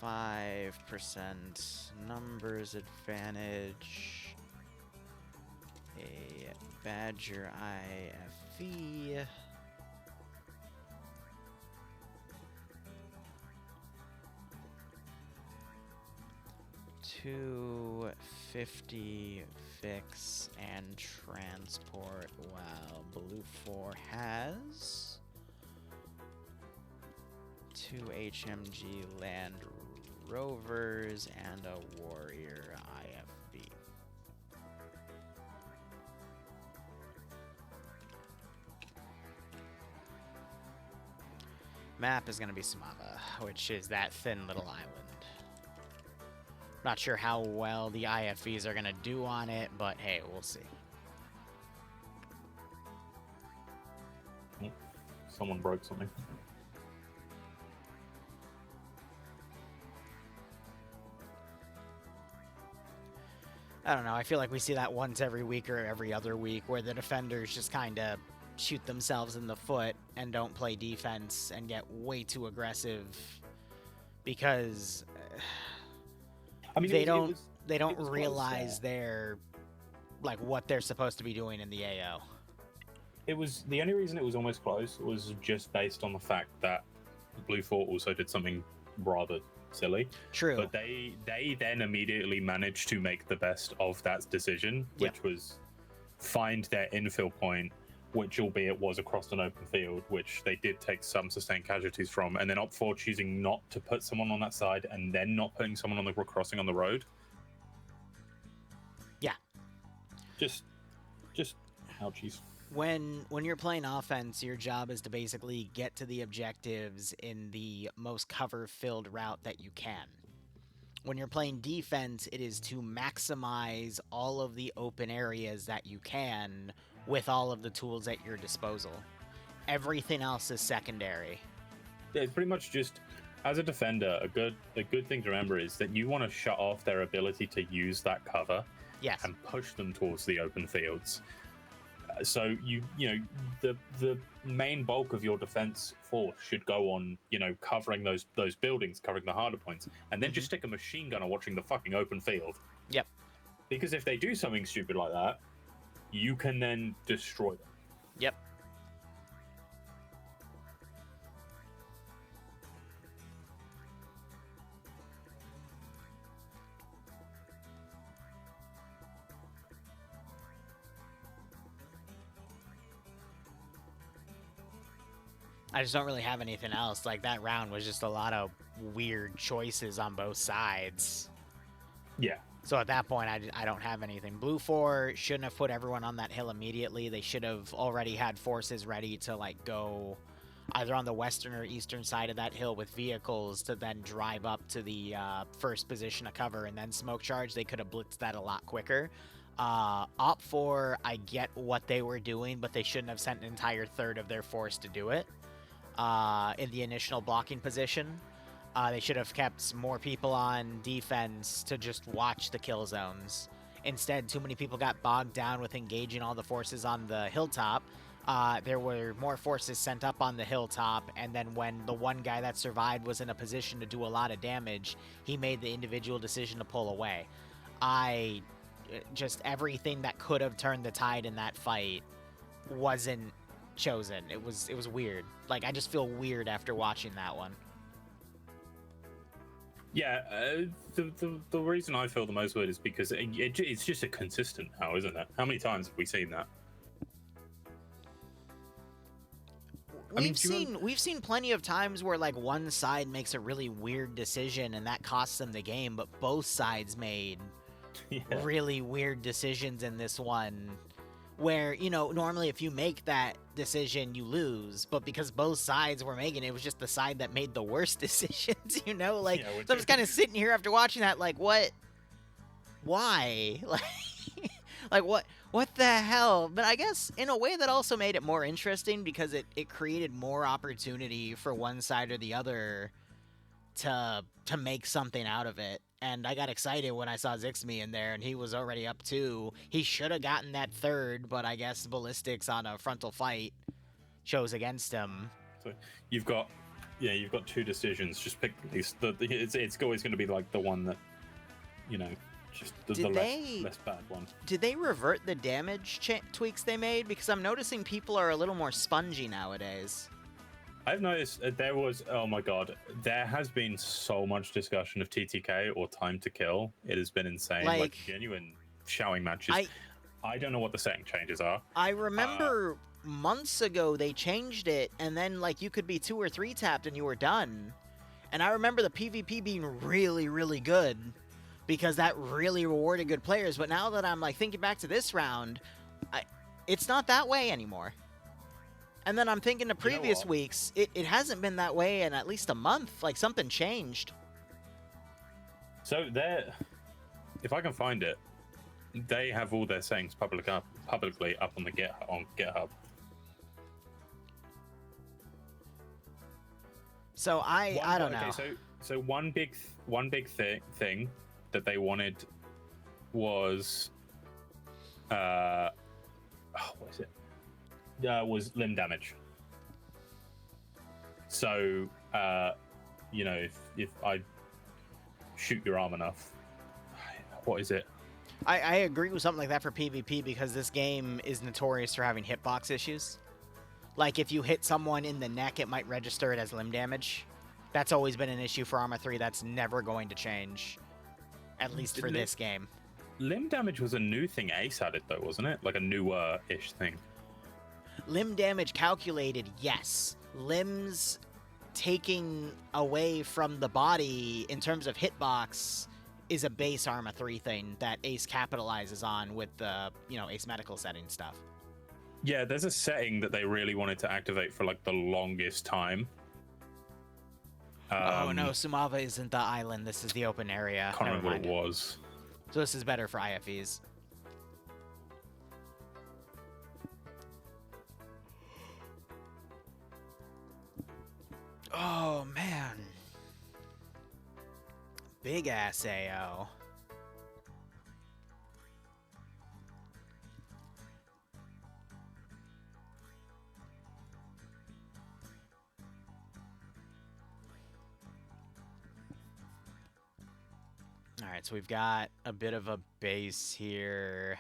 5% numbers advantage. A Badger IFV. $250 fix and transport, while Blue 4 has 2 HMG Land Rovers and a Warrior IFV. Map is going to be Samava, which is that thin little island. Not sure how well the IFVs are going to do on it, but hey, we'll see. Someone broke something. I don't know, I feel like we see that once every week or every other week where the defenders just kind of shoot themselves in the foot and don't play defense and get way too aggressive because I mean, they don't close, realize their like what they're supposed to be doing in the AO. It was the only reason it was almost close was just based on the fact that Blue 4 also did something rather silly. True. But they then immediately managed to make the best of that decision, which was find their infill point, which albeit was across an open field, which they did take some sustained casualties from, and then opt for choosing not to put someone on that side and then not putting someone on the crossing on the road. Yeah. Just ouchies. When you're playing offense, your job is to basically get to the objectives in the most cover-filled route that you can. When you're playing defense, it is to maximize all of the open areas that you can with all of the tools at your disposal. Everything else is secondary. Yeah, it's pretty much just, as a defender, a good thing to remember is that you want to shut off their ability to use that cover and push them towards the open fields. So the main bulk of your defense force should go on, covering those buildings, covering the harder points, and then just stick a machine gunner watching the fucking open field. Yep. Because if they do something stupid like that, you can then destroy them. Yep. I just don't really have anything else. Like, that round was just a lot of weird choices on both sides. Yeah. So at that point, I don't have anything. Blue 4 shouldn't have put everyone on that hill immediately. They should have already had forces ready to, like, go either on the western or eastern side of that hill with vehicles to then drive up to the first position of cover and then smoke charge. They could have blitzed that a lot quicker. Op 4, I get what they were doing, but they shouldn't have sent an entire third of their force to do it. In the initial blocking position. They should have kept more people on defense to just watch the kill zones. Instead, too many people got bogged down with engaging all the forces on the hilltop. There were more forces sent up on the hilltop, and then when the one guy that survived was in a position to do a lot of damage, he made the individual decision to pull away. Just everything that could have turned the tide in that fight wasn't chosen. It was weird. Like, I just feel weird after watching that one. Yeah, the reason I feel the most weird is because it's just a consistent now, isn't it? How many times have we seen that? We've seen plenty of times where, like, one side makes a really weird decision and that costs them the game, but both sides made really weird decisions in this one. Where, normally if you make that decision, you lose. But because both sides were making it, it was just the side that made the worst decisions, Like, so I'm just kind of sitting here after watching that, like, what? Why? Like, what the hell? But I guess, in a way, that also made it more interesting because it created more opportunity for one side or the other to make something out of it. And I got excited when I saw Zixmi in there, and he was already up 2. He should have gotten that third, but I guess ballistics on a frontal fight chose against him. So you've got yeah, you've got two decisions. Just pick at least it's always going to be like the one that, you know, just the less bad one. Did they revert the damage tweaks they made? Because I'm noticing people are a little more spongy nowadays. I've noticed there was, oh my god, there has been so much discussion of TTK or time to kill. It has been insane, like genuine shouting matches. I don't know what the setting changes are. I remember months ago they changed it, and then like you could be 2 or 3 tapped and you were done. And I remember the PvP being really, really good because that really rewarded good players. But now that I'm like thinking back to this round, it's not that way anymore. And then I'm thinking of previous weeks, it hasn't been that way in at least a month. Like something changed. So if I can find it, they have all their settings publicly up on the GitHub. So I don't know. So one big thing that they wanted was what is it? Was limb damage. So you know, if I shoot your arm enough, what is it? I agree with something like that for PvP because this game is notorious for having hitbox issues. Like, if you hit someone in the neck, it might register it as limb damage. That's always been an issue for Arma 3. That's never going to change, at least for this game. Limb damage was a new thing Ace added, though, wasn't it? Like a newer-ish thing. Limb damage calculated, yes. Limbs taking away from the body in terms of hitbox is a base Arma 3 thing that Ace capitalizes on with the, you know, Ace medical setting stuff. Yeah, there's a setting that they really wanted to activate for like the longest time. Oh no, Sumava isn't the island. This is the open area. Can't remember what it was. So this is better for IFEs. Oh man. Big ass AO. Alright, so we've got a bit of a base here,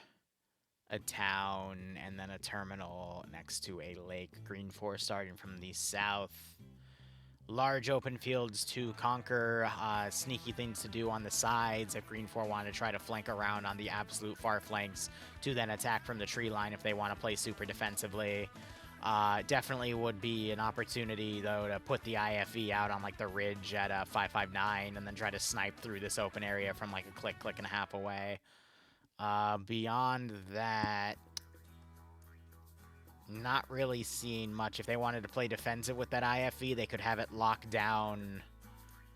a town, and then a terminal next to a lake. Green 4 starting from the south. Large open fields to conquer, sneaky things to do on the sides if Green 4 wanted to try to flank around on the absolute far flanks to then attack from the tree line if they want to play super defensively. Definitely would be an opportunity, though, to put the IFE out on, like, the ridge at 559 and then try to snipe through this open area from, like, a click and a half away. Beyond that, not really seeing much. If they wanted to play defensive with that IFE, they could have it lock down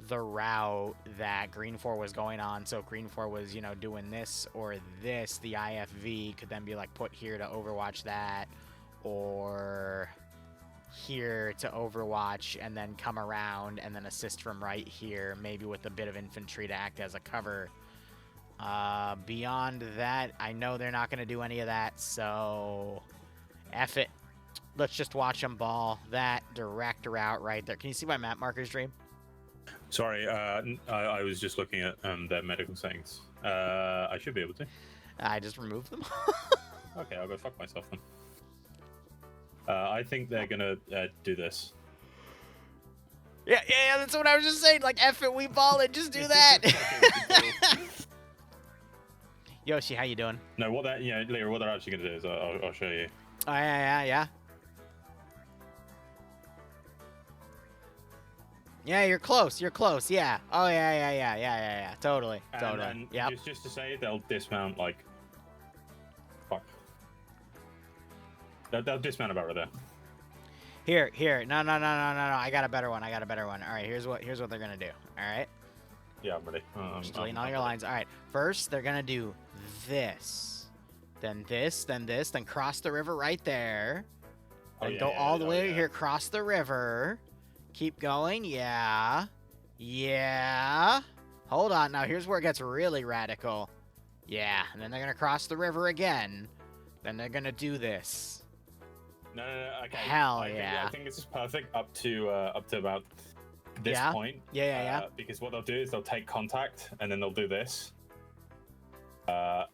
the route that Green 4 was going on. So if Green 4 was, you know, doing this or this, the IFV could then be, like, put here to overwatch that, or here to overwatch and then come around and then assist from right here, maybe with a bit of infantry to act as a cover. Beyond that, I know they're not going to do any of that, so F it. Let's just watch them ball that direct route right there. Can you see my map markers, Dream? Sorry, I was just looking at their medical settings. I should be able to. I just removed them. Okay, I'll go fuck myself then. I think they're gonna do this. Yeah, that's what I was just saying. Like, F it, we ball it, just do that. Yoshi, how you doing? No, what that, Liru, what they're actually gonna do is I'll show you. Oh, yeah. Yeah, you're close, yeah. Oh, yeah, totally. Yeah. Just to say, they'll dismount, like, fuck. They'll dismount about right there. Here. No. I got a better one. All right, here's what they're gonna do. All right. Yeah, I'm ready. Just deleting all your lines. All right. First, they're gonna do this, then this, then cross the river right there. Then go all the way here. Cross the river. Keep going. Yeah. Hold on. Now here's where it gets really radical. Yeah. And then they're gonna cross the river again. Then they're gonna do this. No, okay. Hell I yeah. think this is perfect up to about this Yeah? point. Yeah. Because what they'll do is they'll take contact and then they'll do this. They'll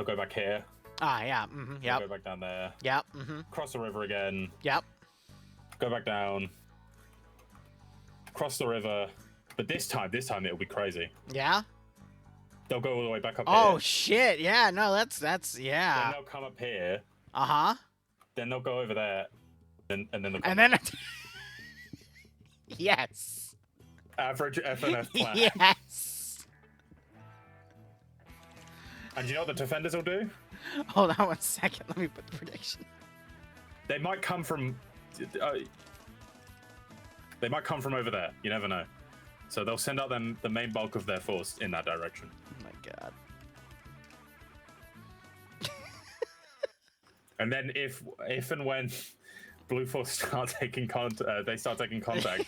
go back here. Ah, yeah. Yep. Go back down there. Yep. Cross the river again. Yep. Go back down. Cross the river. But this time it'll be crazy. Yeah. They'll go all the way back up Oh here. shit! Yeah. No, that's yeah. Then they'll come up here. Then they'll go over there. And then they'll come and then. Yes. Average FNF plan. Yes. And you know what the defenders will do? Hold on 1 second. Let me put the prediction. They might come from. They might come from over there. You never know. So they'll send out the main bulk of their force in that direction. Oh my god. And then if and when Blue Force start taking contact,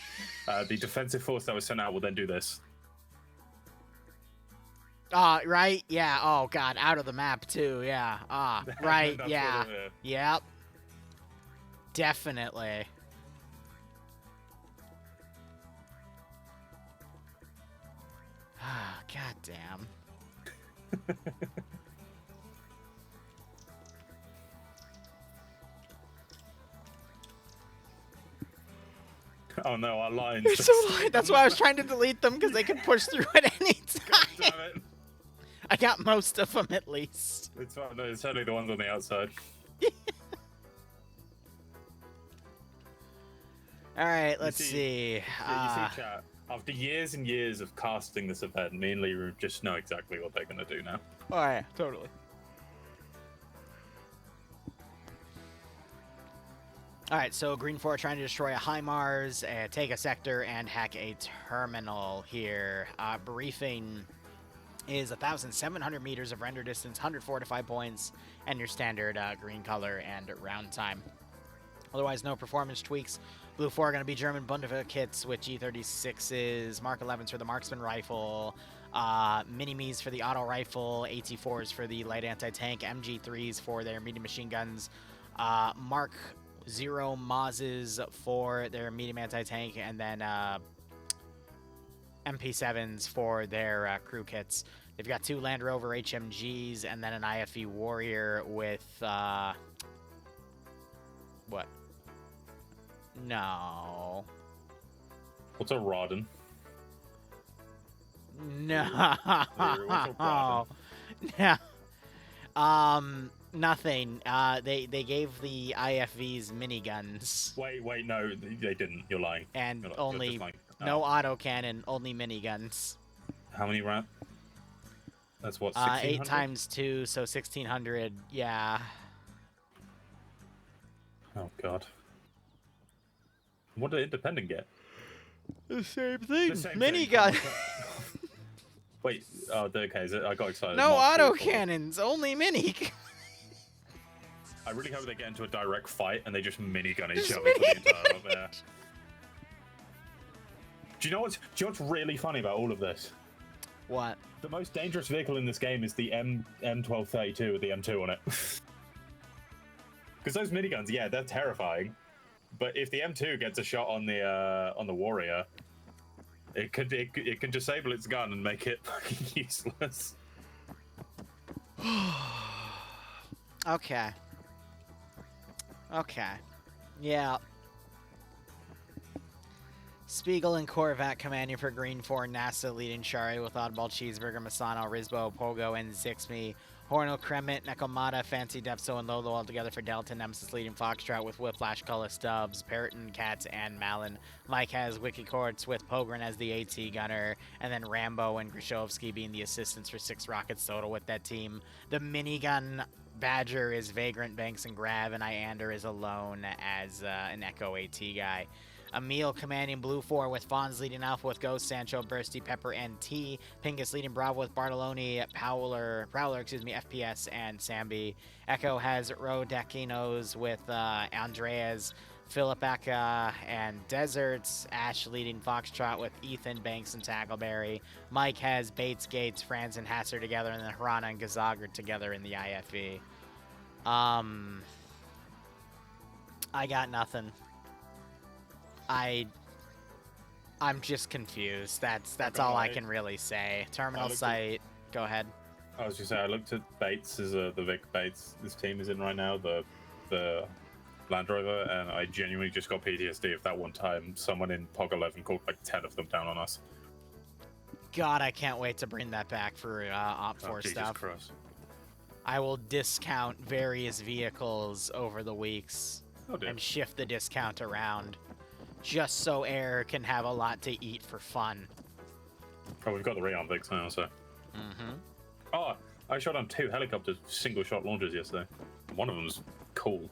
the defensive force that was sent out will then do this. Right? Yeah. Oh god, out of the map too. Yeah. Right. Yeah. Yep. Definitely. God damn. Oh no, our lines. They're so light. That's why I was trying to delete them, because they could push through at any time. Damn it. I got most of them at least. It's fine. No, it's only the ones on the outside. All right, let's see. You see, chat. After years and years of casting this event, me and Liru just know exactly what they're gonna do now. Oh yeah, totally. All right, so Green 4 trying to destroy a HIMARS, take a sector, and hack a terminal here. Briefing is 1,700 meters of render distance, 100 fortified points, and your standard green color and round time. Otherwise, no performance tweaks. Blue 4 are going to be German Bundeswehr kits with G36s, Mark 11s for the marksman rifle, Mini-Me's for the auto rifle, AT4s for the light anti-tank, MG3s for their medium machine guns, Mark 0 Mazes for their medium anti-tank, and then MP7s for their crew kits. They've got 2 Land Rover HMGs and then an IFE Warrior with what? No. What's a Rodden? No. What's a No. Nothing. They gave the IFVs miniguns. Wait, no, they didn't. You're lying. And You're only just lying. no autocannon, only miniguns. How many rounds? That's what, 8 times 2, so 1,600. Yeah. Oh god. What did Independent get? The same thing. The same Minigun. Wait. Oh, okay. I got excited. No Mark IV. autocannons, only mini. I really hope they get into a direct fight and they just minigun each Just other for the entire up there. Do you know what's really funny about all of this? What? The most dangerous vehicle in this game is the M1232 with the M2 on it. Because those miniguns, yeah, they're terrifying. But if the M2 gets a shot on the Warrior, it can disable its gun and make it fucking useless. Okay. Yeah. Spiegel and Korvat commanding for Green 4, NASA leading Shari with Oddball Cheeseburger, Masano, Rizbo, Pogo, and Zixme. Hornel, Kremit, Nekomata, Fancy Depso, and Lolo all together for Delta. Nemesis leading Foxtrot with Whiplash, Cullis, Stubbs, Parrotin, Cats, and Malin. Mike has Wiki Courts with Pogren as the AT gunner, and then Rambo and Grishowski being the assistants for 6 rockets total with that team. The minigun Badger is Vagrant, Banks, and Grav, and Iander is alone as an Echo AT guy. Emil commanding Blue 4 with Fawns leading Alpha with Ghost, Sancho, Bursty, Pepper, and T. Pingus leading Bravo with Bartoloni, Prowler, FPS, and Sambi. Echo has Rodekinos with Andreas, Philip Eka, and Deserts. Ash leading Foxtrot with Ethan, Banks, and Tackleberry. Mike has Bates, Gates, Franz, and Hasser together, and then Harana and Gazagar together in the IFE. I got nothing. I'm just confused. That's all I can really say. Terminal site. Go ahead. I was just saying, I looked at Bates as the Vic Bates this team is in right now, the Land Rover, and I genuinely just got PTSD of that one time someone in POG 11 called like 10 of them down on us. God, I can't wait to bring that back for Op 4 Jesus stuff. Christ. I will discount various vehicles over the weeks and shift the discount around, just so Air can have a lot to eat for fun. Oh, we've got the Rayon Vics now, so. Mm-hmm. Oh, I shot on 2 helicopters, single-shot launchers yesterday. One of them was cool.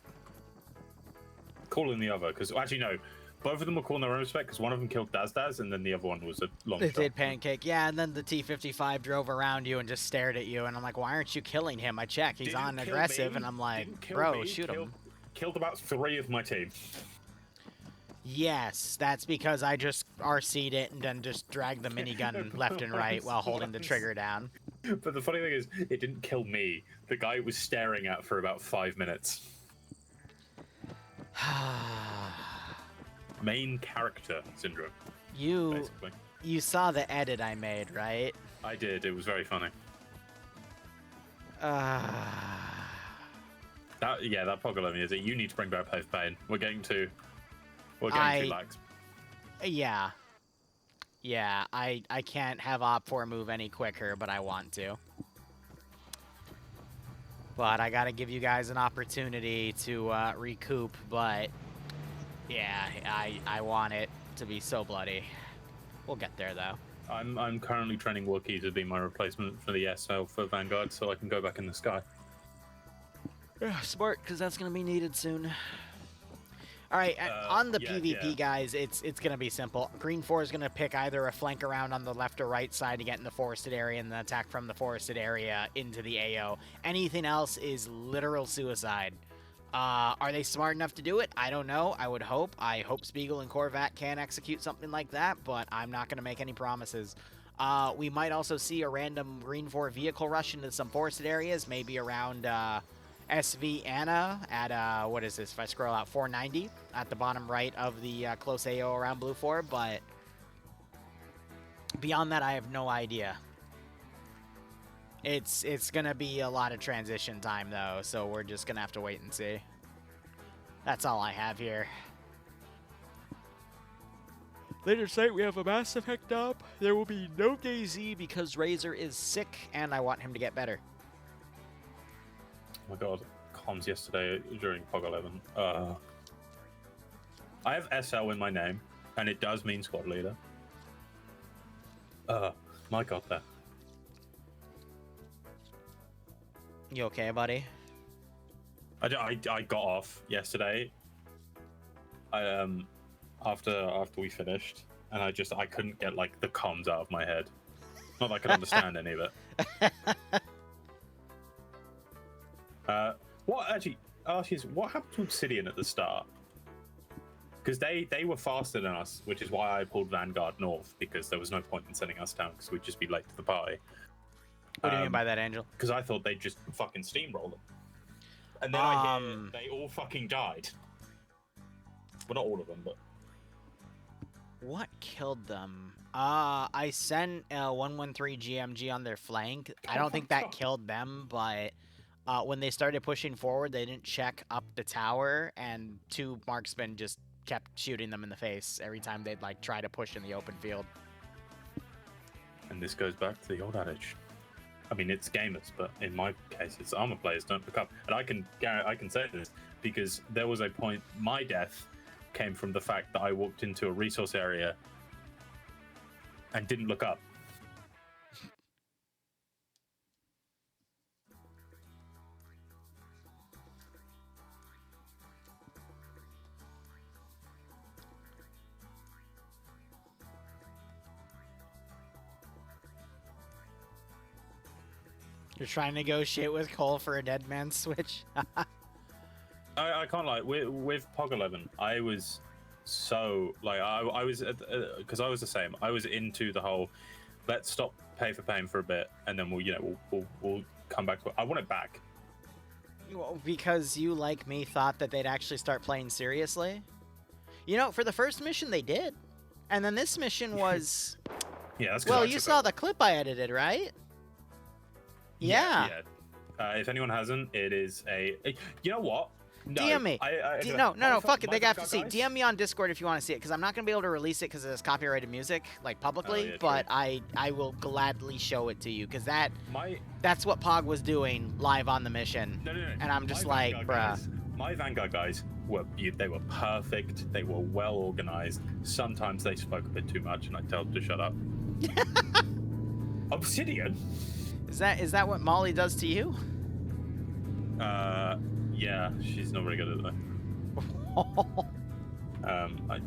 Cooler than the other, because actually no, both of them were cool in their own respect, because one of them killed Daz, and then the other one was a long shot. It did pancake, yeah, and then the T-55 drove around you and just stared at you, and I'm like, why aren't you killing him? I check, he's on aggressive, and I'm like, bro, shoot him. Killed about 3 of my team. Yes, that's because I just RC'd it and then just dragged the minigun left and right while holding the trigger down. But the funny thing is, it didn't kill me. The guy it was staring at for about 5 minutes. Main character syndrome. Basically. You saw the edit I made, right? I did. It was very funny. That POG 11 is it. You need to bring back Path Pain. We're getting too lax. Yeah. Yeah, I can't have Op 4 move any quicker, but I want to. But I gotta give you guys an opportunity to recoup, but yeah, I want it to be so bloody. We'll get there, though. I'm currently training Wookiee to be my replacement for the SL for Vanguard, so I can go back in the sky. Yeah, smart, because that's gonna be needed soon. All right, on the PvP, guys, it's going to be simple. Green 4 is going to pick either a flank around on the left or right side to get in the forested area and then attack from the forested area into the AO. Anything else is literal suicide. Are they smart enough to do it? I don't know. I would hope. I hope Spiegel and Korvat can execute something like that, but I'm not going to make any promises. We might also see a random Green 4 vehicle rush into some forested areas, maybe around... SV Anna at, what is this, if I scroll out, 490 at the bottom right of the close AO around Blue 4, but beyond that, I have no idea. It's going to be a lot of transition time, though, so we're just going to have to wait and see. That's all I have here. Later tonight, we have a Mass Effect up. There will be no DayZ because Razor is sick, and I want him to get better. Oh my god, comms yesterday during POG 11. I have SL in my name, and it does mean squad leader. My god, there. You okay, buddy? I got off yesterday. After we finished, and I couldn't get like the comms out of my head. Not that I could understand any of it. What happened to Obsidian at the start? Because they were faster than us, which is why I pulled Vanguard north, because there was no point in sending us down, because we'd just be late to the party. What do you mean by that, Angel? Because I thought they'd just fucking steamroll them. And then I hear they all fucking died. Well, not all of them, but... What killed them? I sent 113 GMG on their flank. I don't think that killed them, but... when they started pushing forward, they didn't check up the tower, and 2 marksmen just kept shooting them in the face every time they'd like try to push in the open field. And this goes back to the old adage. I mean, it's gamers, but in my case, it's armor players don't pick up. And I can say this because there was a point. My death came from the fact that I walked into a resource area and didn't look up. You're trying to negotiate with Cole for a dead man switch? I can't lie. With POG 11, I was so like I was because I was the same. I was into the whole let's stop pay for pain for a bit, and then we'll come back to it. I want it back. Well, because you, like me, thought that they'd actually start playing seriously. You know, for the first mission, they did. And then this mission was... Yeah, that's well, you saw the clip I edited, right? Yeah. If anyone hasn't, it is a... You know what? No, DM me. No, fuck it. They have to see. Guys? DM me on Discord if you want to see it, because I'm not going to be able to release it because it's copyrighted music, like, publicly, yeah, but I will gladly show it to you, because that's what Pog was doing live on the mission. No. And I'm just like, bruh. My Vanguard guys were perfect. They were well organized. Sometimes they spoke a bit too much, and I told them to shut up. Obsidian? Is that what Molly does to you? Yeah, she's not very good at that.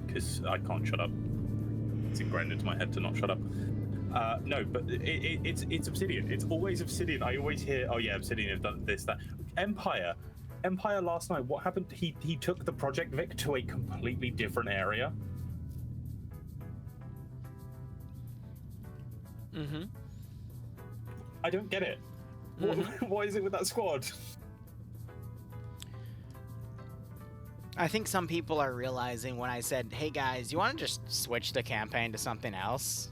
Because I can't shut up. It's ingrained into my head to not shut up. No, but it's Obsidian. It's always Obsidian. I always hear, oh yeah, Obsidian have done this, that. Empire last night, what happened? He took the Project Vic to a completely different area. Mm-hmm. I don't get it. What is it with that squad? I think some people are realizing when I said, hey guys, you want to just switch the campaign to something else?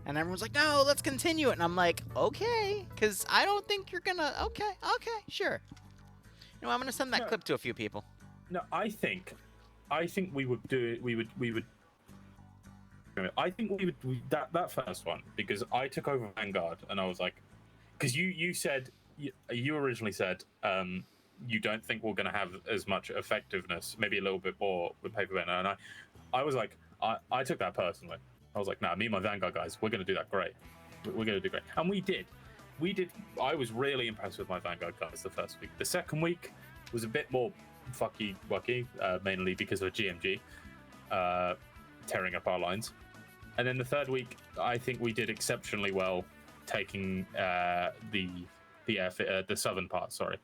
And everyone's like, no, let's continue it. And I'm like, okay, because I don't think you're gonna, okay, sure. You know, I'm gonna send that clip to a few people. No, I think we would do it, I think we would that first one, because I took over Vanguard and I was like, because you said, you originally said, you don't think we're going to have as much effectiveness, maybe a little bit more with paper pen, and I was like, I took that personally. I was like, nah, me and my Vanguard guys, we're going to do that great. We're going to do great, and we did. I was really impressed with my Vanguard guys the first week. The second week was a bit more fucky wucky, mainly because of GMG tearing up our lines, and then the third week, I think we did exceptionally well taking the southern part. Sorry.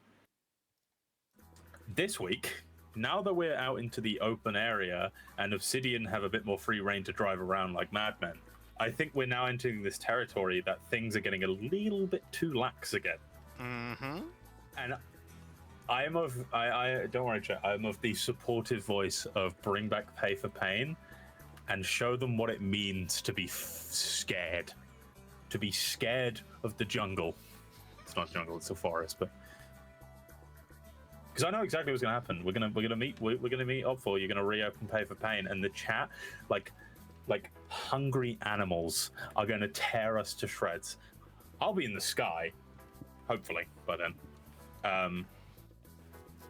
This week, now that we're out into the open area and Obsidian have a bit more free reign to drive around like madmen, I think we're now entering this territory that things are getting a little bit too lax again. Mm-hmm. And I don't worry, chat. I'm of the supportive voice of bring back pay for pain and show them what it means to be scared. To be scared of the jungle. It's not jungle, it's a forest, but... Because I know exactly what's going to happen. We're gonna meet up for. You're gonna reopen pay for pain, and the chat, like hungry animals, are going to tear us to shreds. I'll be in the sky, hopefully by then.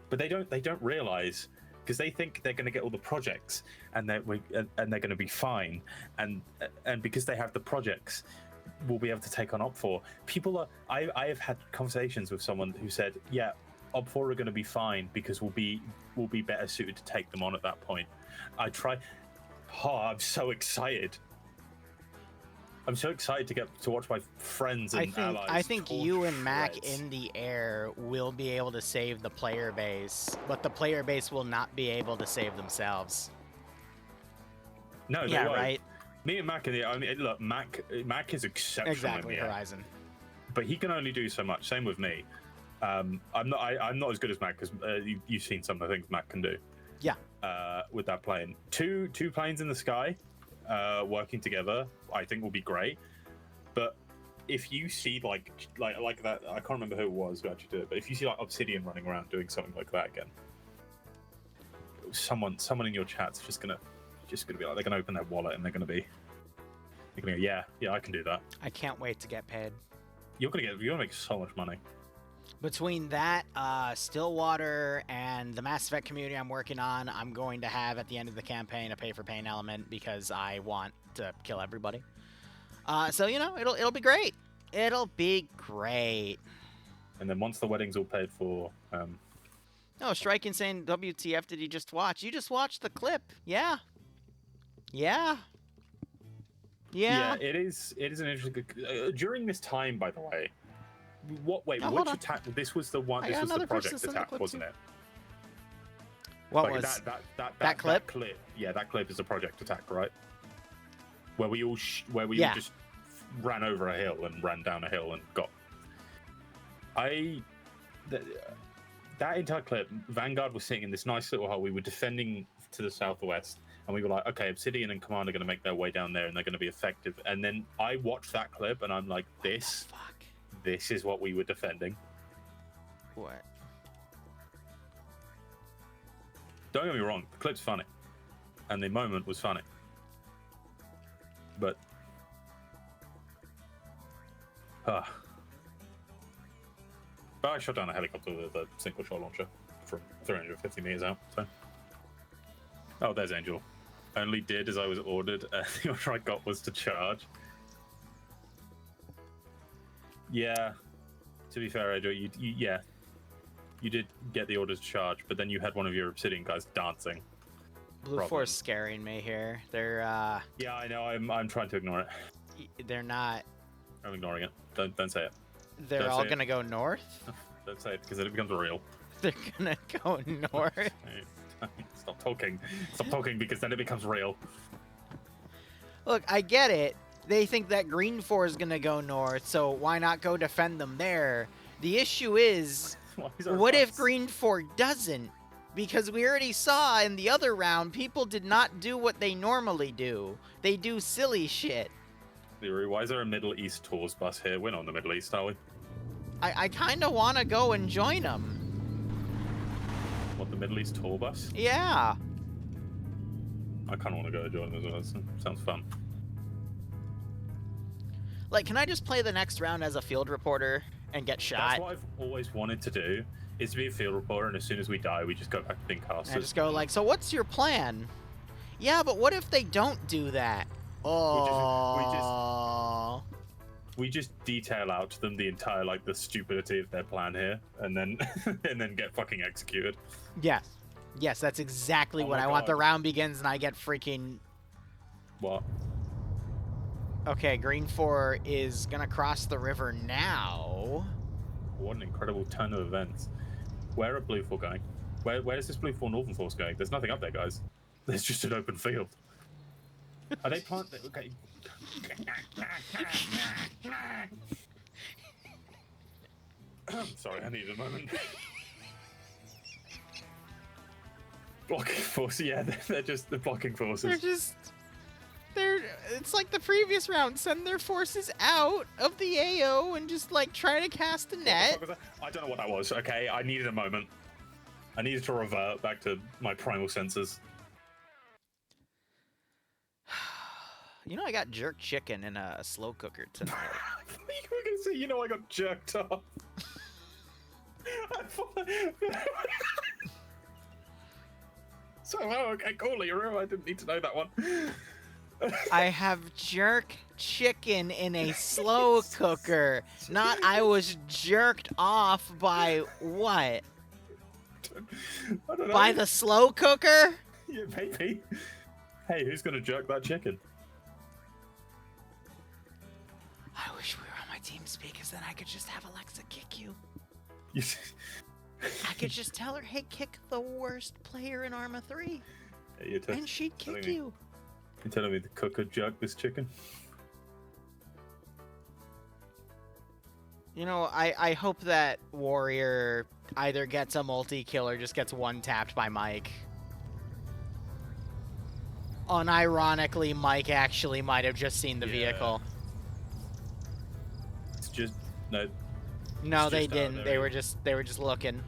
But they don't realize, because they think they're going to get all the projects and they're going to be fine, and because they have the projects, we'll be able to take on Op4. People are. I have had conversations with someone who said, yeah, Op4 are going to be fine because we'll be better suited to take them on at that point. I'm so excited. I'm so excited to get to watch my friends and allies. I think you and Mac in the air will be able to save the player base, but the player base will not be able to save themselves. No, yeah, right. Me and Mac in the air. I mean, look, Mac is exceptional. Exactly, Horizon. But he can only do so much. Same with me. I'm not as good as Mac, because you've seen some of the things Mac can do. Yeah. With that plane, two planes in the sky, working together, I think will be great. But if you see like that, I can't remember who it was who actually did it. But if you see like Obsidian running around doing something like that again, someone in your chat's just gonna be like, they're gonna open their wallet and they're gonna go, yeah, I can do that. I can't wait to get paid. You're gonna make so much money. Between that, Stillwater, and the Mass Effect community I'm working on, I'm going to have at the end of the campaign a pay-for-pain element because I want to kill everybody. So, you know, it'll be great. It'll be great. And then once the wedding's all paid for... Oh, Striking saying, WTF did you just watch? You just watched the clip. Yeah. Yeah. Yeah. Yeah, it is an interesting... during this time, by the way... Which attack? This was the one. This was the project attack, wasn't it? What was that clip? That clip? Yeah, that clip is a project attack, right? Where we all just ran over a hill and ran down a hill and got. that entire clip, Vanguard was sitting in this nice little hole. We were defending to the southwest, and we were like, okay, Obsidian and Command are going to make their way down there, and they're going to be effective. And then I watched that clip, and I'm like, this is what we were defending. What? Don't get me wrong, the clip's funny, and the moment was funny. But, but I shot down a helicopter with a single shot launcher from 350 meters out. So, oh, there's Angel. I only did as I was ordered, and the order I got was to charge. Yeah, to be fair, Angel, you did get the order to charge, but then you had one of your Obsidian guys dancing. Blue Force scaring me here. They're Yeah, I know. I'm trying to ignore it. They're not. I'm ignoring it. Don't say it. They're all gonna go north. Don't say it because it becomes real. They're gonna go north. Stop talking. Stop talking because then it becomes real. Look, I get it. They think that Green 4 is gonna go north, so why not go defend them there? The issue is, what if Green 4 doesn't? Because we already saw in the other round, people did not do what they normally do. They do silly shit. Liru, why is there a Middle East tours bus here? We're not in the Middle East, are we? I kind of want to go and join them. What, the Middle East tour bus? Yeah. I kind of want to go join them as well. That sounds fun. Like, can I just play the next round as a field reporter and get shot? That's what I've always wanted to do, is to be a field reporter, and as soon as we die, we just go back to being casters. I just go like, so what's your plan? Yeah, but what if they don't do that? Oh. We just detail out to them the entire, like, the stupidity of their plan here, and then and then get fucking executed. Yes. Yes, that's exactly what I want. The round begins and I get freaking... What? Okay, Green 4 is gonna cross the river now. What an incredible turn of events. Where are Blue 4 going? Where is this Blue 4 Northern Force going? There's nothing up there, guys. There's just an open field. Are they planting? Okay. Sorry, I need a moment. Blocking force, yeah, they're just the blocking forces. It's like the previous round. Send their forces out of the AO and just like try to cast a net. I don't know what that was, okay? I needed a moment. I needed to revert back to my primal senses. You know, I got jerk chicken in a slow cooker tonight. You were gonna say, you know, I got jerked off. So, oh, okay, cool, Liru. I didn't need to know that one. I have jerk chicken in a slow cooker. Not I was jerked off by what? I don't know. By the slow cooker? Yeah, maybe. Hey, who's gonna jerk that chicken? I wish we were on my team speak, because then I could just have Alexa kick you. I could just tell her, hey, kick the worst player in Arma 3. Hey, and she'd kick you. You're telling me the cook would jerk this chicken? You know, I hope that Warrior either gets a multi-kill or just gets one-tapped by Mike. Unironically, Mike actually might have just seen the vehicle. It's just... No. No, they didn't. They were just looking.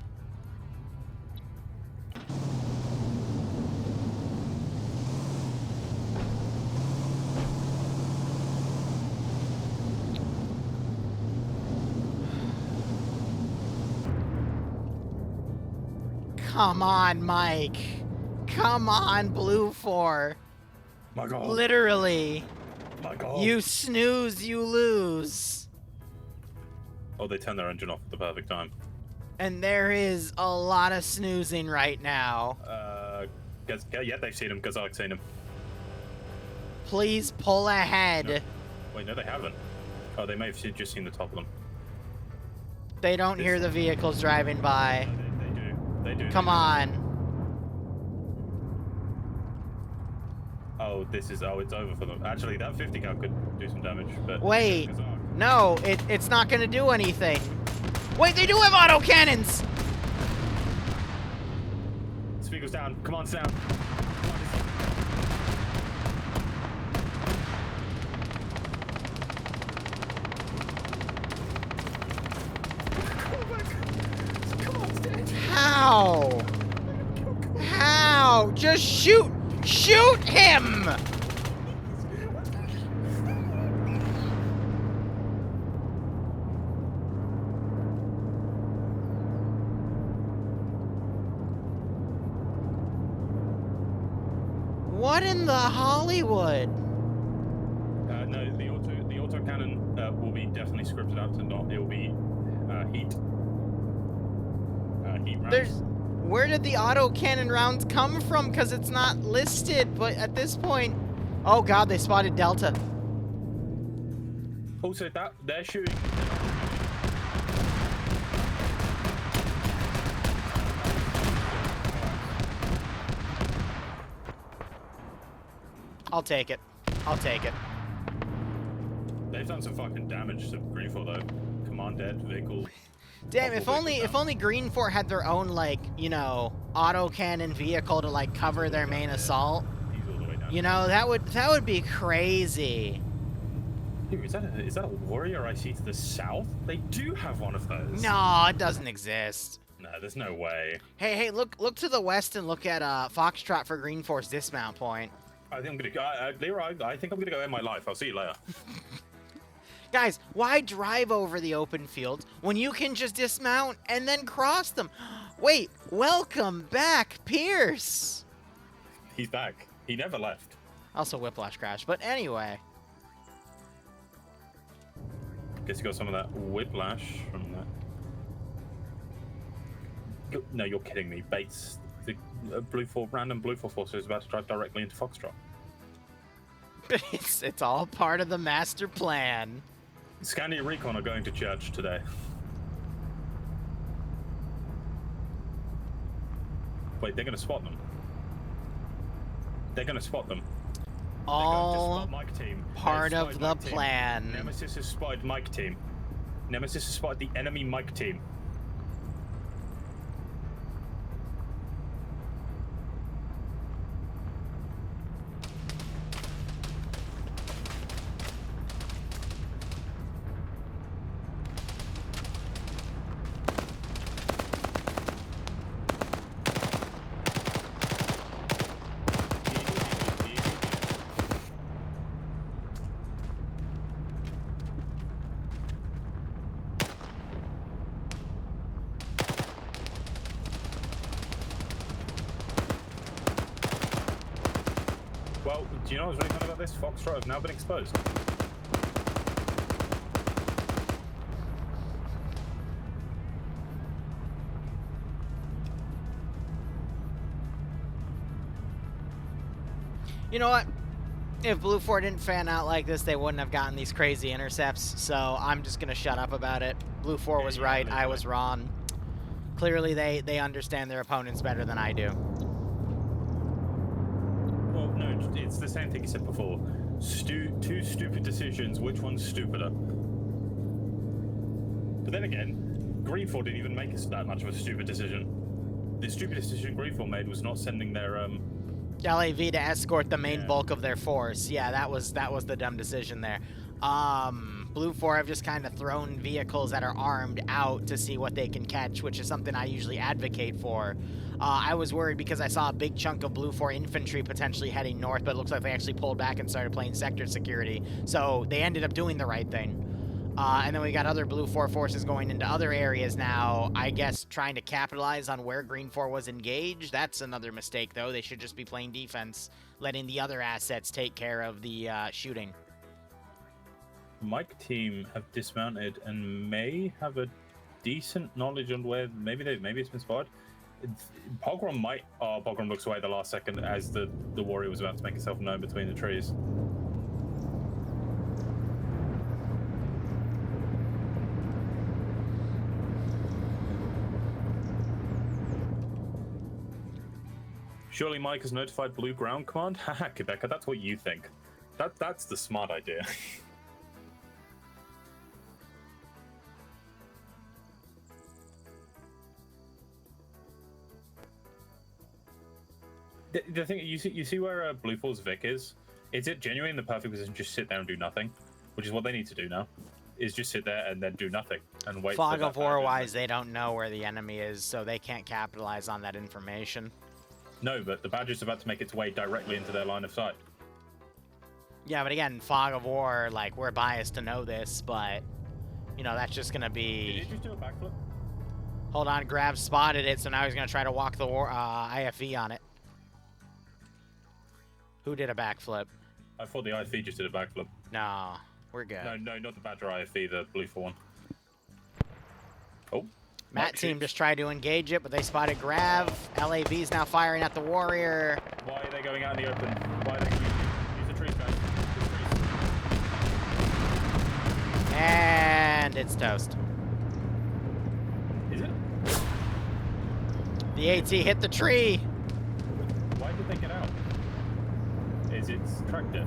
Come on, Mike. Come on, Blue 4. My God. Literally. My God. You snooze, you lose. Oh, they turned their engine off at the perfect time. And there is a lot of snoozing right now. Yeah, they've seen him. Gazak's seen him. Please pull ahead. No. Wait, no, they haven't. Oh, they may have just seen the top of them. They don't hear the vehicles driving by. No, they do. Come on. Oh, it's over for them. Actually, that 50 cal could do some damage, but... Wait. No, it's not going to do anything. Wait, they do have auto cannons! Speakers down. Commands down. How? How? Just shoot! Shoot him! What in the Hollywood? No, the autocannon will be definitely scripted out to not. It will be heat rounds. Where did the autocannon rounds come from? Because it's not listed, but at this point... Oh god, they spotted Delta. Also, they're shooting. I'll take it. I'll take it. They've done some fucking damage to Greenfield though. Command dead vehicle. Damn, if only Green Fort had their own, like, you know, autocannon vehicle to like cover their main assault. He's all the way down. You know, that would be crazy. Dude, is that a warrior I see to the south? They do have one of those. No, it doesn't exist. No, there's no way. Hey, look to the west and look at Foxtrot for Green Fort's dismount point. I think I'm gonna go. Liru, I think I'm gonna go end my life. I'll see you later. Guys, why drive over the open fields when you can just dismount and then cross them? Wait, welcome back, Pierce. He's back. He never left. Also Whiplash Crash, but anyway. Guess you got some of that whiplash from that. No, you're kidding me. Bates, the random Blue Force is about to drive directly into Foxtrot. It's all part of the master plan. Scandi Recon are going to church today. Wait, they're going to spot them. They're going to spot them. All spot Mike team. part of the plan. Nemesis has spotted Mike team. Nemesis has spotted the enemy Mike team. Well, do you know what's really fun about this? Foxtrot have now been exposed. You know what? If Blue Fort didn't fan out like this, they wouldn't have gotten these crazy intercepts, so I'm just going to shut up about it. Blue Fort was right, I was wrong. Clearly, they understand their opponents better than I do. Well, no, it's the same thing you said before. Two stupid decisions, which one's stupider? But then again, Greenfield didn't even make us that much of a stupid decision. The stupid decision Greenfield made was not sending their, LAV to escort the main bulk of their force. Yeah, that was the dumb decision there. Blue 4 have just kind of thrown vehicles that are armed out to see what they can catch, which is something I usually advocate for. I was worried because I saw a big chunk of Blue 4 infantry potentially heading north, but it looks like they actually pulled back and started playing sector security. So they ended up doing the right thing. And then we got other Blue 4 forces going into other areas now, I guess trying to capitalize on where Green 4 was engaged. That's another mistake, though. They should just be playing defense, letting the other assets take care of the shooting. Mike team have dismounted and may have a decent knowledge on where maybe it's been spotted. Pogrom might. Oh, Pogrom looks away the last second as the warrior was about to make himself known between the trees. Surely Mike has notified Blue Ground Command? Haha, Quebecer, that's what you think. That's the smart idea. The thing you see where Blue Falls Vic is? Is it genuinely in the perfect position to just sit there and do nothing? Which is what they need to do now. Is just sit there and then do nothing and wait. Fog for of War wise, they don't know where the enemy is, so they can't capitalize on that information. No, but the badge is about to make its way directly into their line of sight. Yeah, but again, Fog of War, like, we're biased to know this, but, you know, that's just gonna be... Did you just do a backflip? Hold on, Grav spotted it, so now he's gonna try to walk the IFE on it. Who did a backflip? I thought the IFE just did a backflip. No, we're good. No, not the Badger IFE, the Blue for one. Oh. Matt team just tried to engage it, but they spotted Grav. LAV's now firing at the Warrior. Why are they going out in the open? Why are they use the trees, guys? And it's toast. Is it? The AT hit the tree. Why did they get out? Is it tracked it?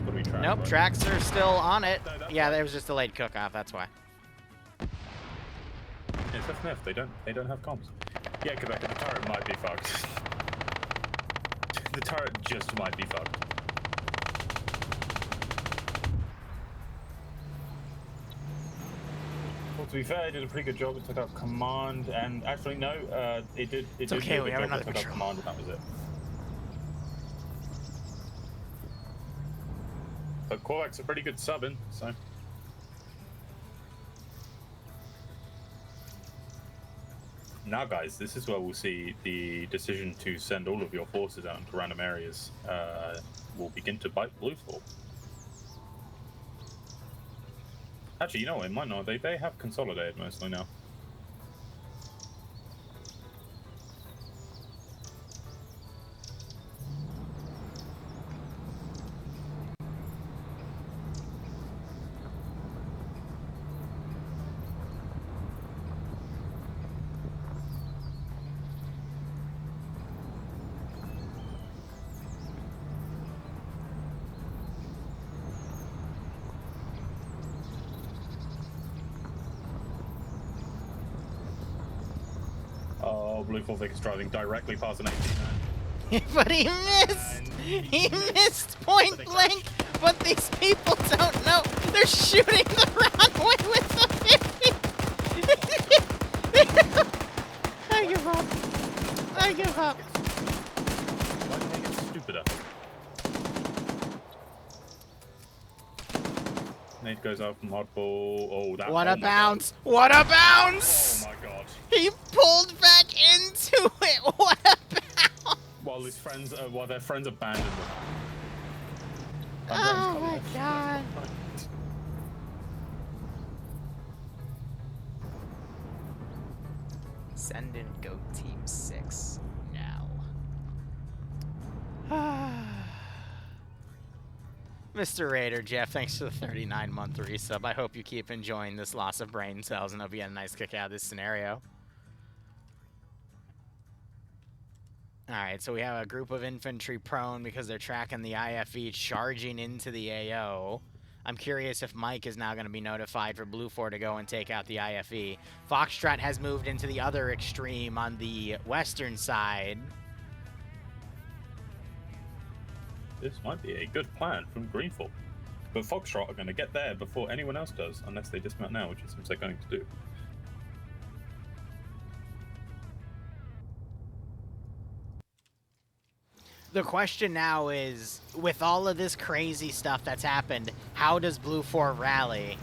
What do we track? Nope, right? tracks are still on it. No, that's Yeah, fine. there was just delayed cook-off, that's why. It's FNF, they don't have comms. Yeah, Quebec, the turret might be fucked. The turret just might be fucked. Well, to be fair, it did a pretty good job. It took out command, and actually no, it did. It's did okay, do a we good have job. another It took out patrol. command, and that was it. But Korvac's a pretty good sub-in, so. Now, guys, this is where we'll see the decision to send all of your forces out into random areas will begin to bite Blue Thorpe. Actually, you know what? It might not. They have consolidated mostly now. Oh, Blue Thorpe is driving directly past an 18. But he missed! He missed point blank! But these people don't know! They're shooting the runway with the 50! I give up. I give up. Why did they get stupider? Nate goes out from hardball. Oh, that. What oh a my bounce! What a God. bounce! Oh my god. He pulled back into it! What a bounce! While his friends, while their friends abandoned them. Oh my god. Send in Go Team 6 now. Mr. Raider, Jeff, thanks for the 39-month resub. I hope you keep enjoying this loss of brain cells and hope you get a nice kick out of this scenario. Alright, so we have a group of infantry prone because they're tracking the IFE charging into the AO. I'm curious if Mike is now going to be notified for Blue 4 to go and take out the IFE. Foxtrot has moved into the other extreme on the western side. This might be a good plan from Greenfall. But Foxtrot are going to get there before anyone else does, unless they dismount now, which it seems they're going to do. The question now is, with all of this crazy stuff that's happened, how does Blue 4 rally?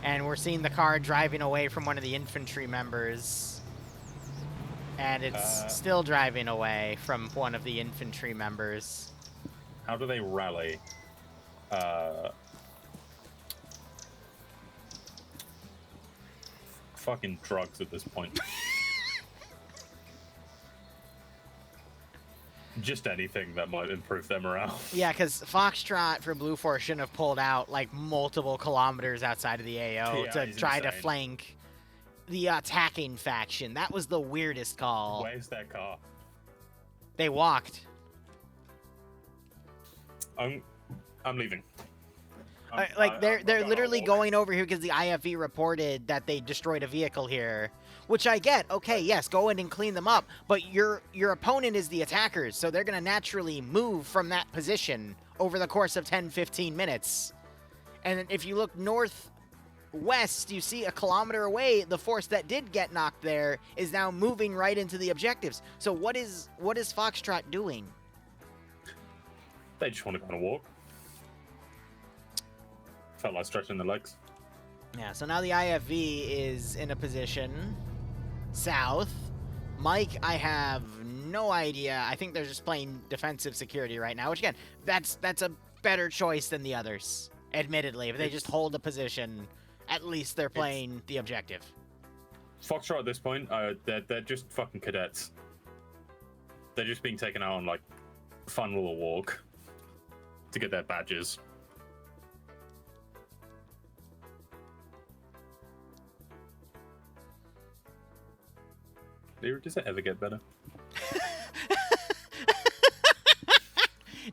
And we're seeing the car driving away from one of the infantry members. And it's still driving away from one of the infantry members. How do they rally? Fucking drugs at this point. Just anything that might improve their morale. Yeah, because Foxtrot for Blue 4 shouldn't have pulled out like multiple kilometers outside of the AO Yeah, to he's try to insane. flank the attacking faction. That was the weirdest call. Where's their car? They walked. I'm leaving. They're literally going over here because the IFV reported that they destroyed a vehicle here, which I get. Okay, yes, go in and clean them up, but your opponent is the attackers, so they're gonna naturally move from that position over the course of 10-15 minutes. And if you look northwest, you see a kilometer away, the force that did get knocked there is now moving right into the objectives. So what is Foxtrot doing? They just want to go on a walk. Felt like stretching the legs. Yeah, so now the IFV is in a position south. Mike, I have no idea. I think they're just playing defensive security right now, which again, that's a better choice than the others, admittedly. If they just hold a position, at least they're playing the objective. Foxtrot at this point, they're just fucking cadets. They're just being taken out on like fun little walk to get their badges. Liru, does it ever get better?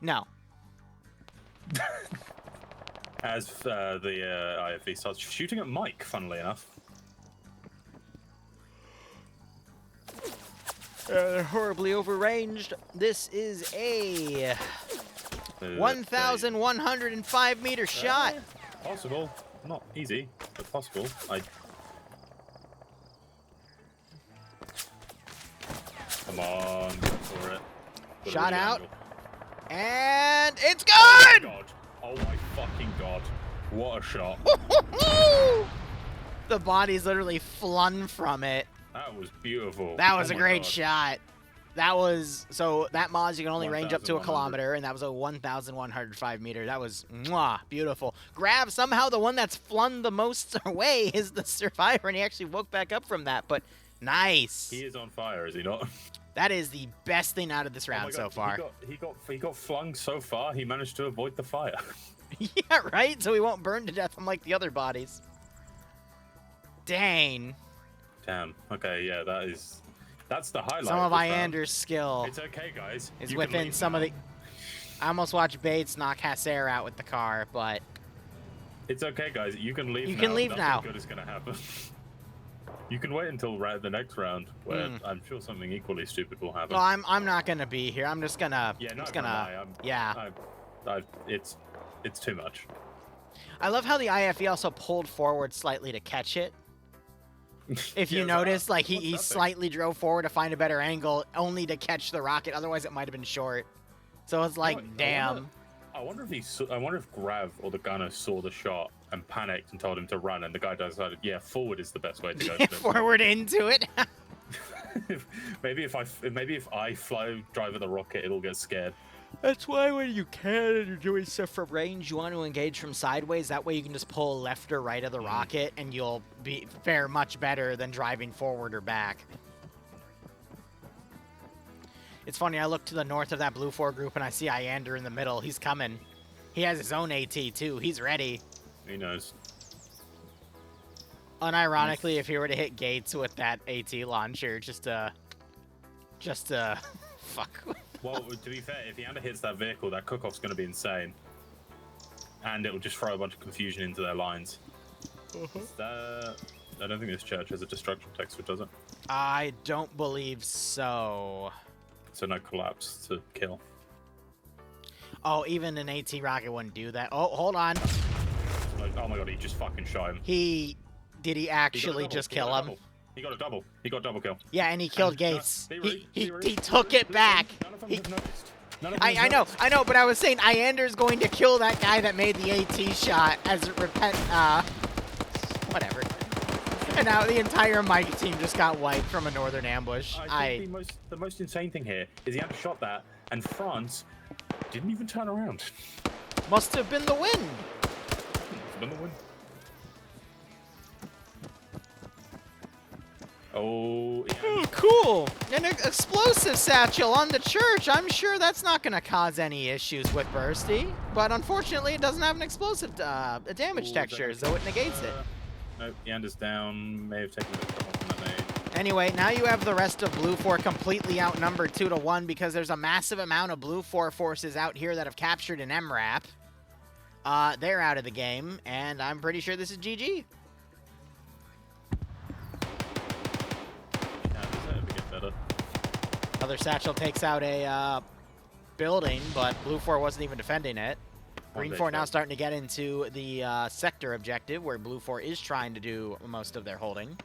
No. As the IFV starts shooting at Mike, funnily enough. They're horribly overranged. This is a 1,105 meter shot. Possible. Not easy, but possible. Come on, go for it. Shot out. And it's good! God. Oh my fucking god. What a shot. The body's literally flung from it. That was beautiful. That was a great shot. That was, so that Moz you can only range up to a 1,100. kilometer, and that was a 1,105 meter. That was mwah, beautiful. Grav, somehow the one that's flung the most away is the survivor, and he actually woke back up from that, but nice. He is on fire, is he not? That is the best thing out of this round God, so far. He got flung so far, he managed to avoid the fire. Yeah, right? So he won't burn to death unlike the other bodies. Dang. Damn. Okay, yeah, that's the highlight. Some of this round. Iander's skill It's okay, guys. is You can within leave some now. of the... I almost watched Bates knock Hasser out with the car, but... It's okay, guys. You can leave now. You can leave Nothing now. good is going to happen. You can wait until the next round, where I'm sure something equally stupid will happen. Well, I'm not gonna be here. I'm just gonna... Yeah, no, Yeah. It's too much. I love how the IFE also pulled forward slightly to catch it. If you Yeah, notice, like, what's he that thing? slightly drove forward to find a better angle, only to catch the rocket. Otherwise, it might have been short. So it's like, damn. I wonder if Grav or the gunner saw the shot and panicked and told him to run, and the guy decided, yeah, forward is the best way to go. Forward into it. maybe if I drive with the rocket, it'll get scared. That's why when you can and you're doing stuff from range, you want to engage from sideways. That way you can just pull left or right of the rocket, and you'll fare much better than driving forward or back. It's funny, I look to the north of that Blue 4 group, and I see Iander in the middle. He's coming. He has his own AT, too. He's ready. He knows. Unironically, if he were to hit Gates with that AT launcher, just to fuck. Well, to be fair, if Iander hits that vehicle, that cook-off's going to be insane. And it'll just throw a bunch of confusion into their lines. Is that... I don't think this church has a destruction text, which does it? I don't believe so. So no collapse to kill. Oh, even an AT rocket wouldn't do that. Oh, hold on. Like, oh my god, he just fucking shot him. Did he actually just kill him? He got a double. He got a double kill. Yeah, and he killed Gates. He Liru, took it back. None of them have noticed. I know, but I was saying Iander's going to kill that guy that made the AT shot as a whatever. And now the entire Mike team just got wiped from a northern ambush. I think the most insane thing here is he actually shot that, and France didn't even turn around. Must have been the win. It's been the win. Oh, yeah. Oh, cool. An explosive satchel on the church. I'm sure that's not going to cause any issues with Bursty. But unfortunately, it doesn't have an explosive damage texture, so it negates it. Nope, Yander's down. May have taken a bit of trouble from that nade. Anyway, now you have the rest of Blue 4 completely outnumbered 2-1 because there's a massive amount of Blue 4 forces out here that have captured an MRAP. they're out of the game, and I'm pretty sure this is GG. Yeah, does that ever get better? Other Satchel takes out a building, but Blue 4 wasn't even defending it. Green 4 now starting to get into the sector objective, where Blue 4 is trying to do most of their holding.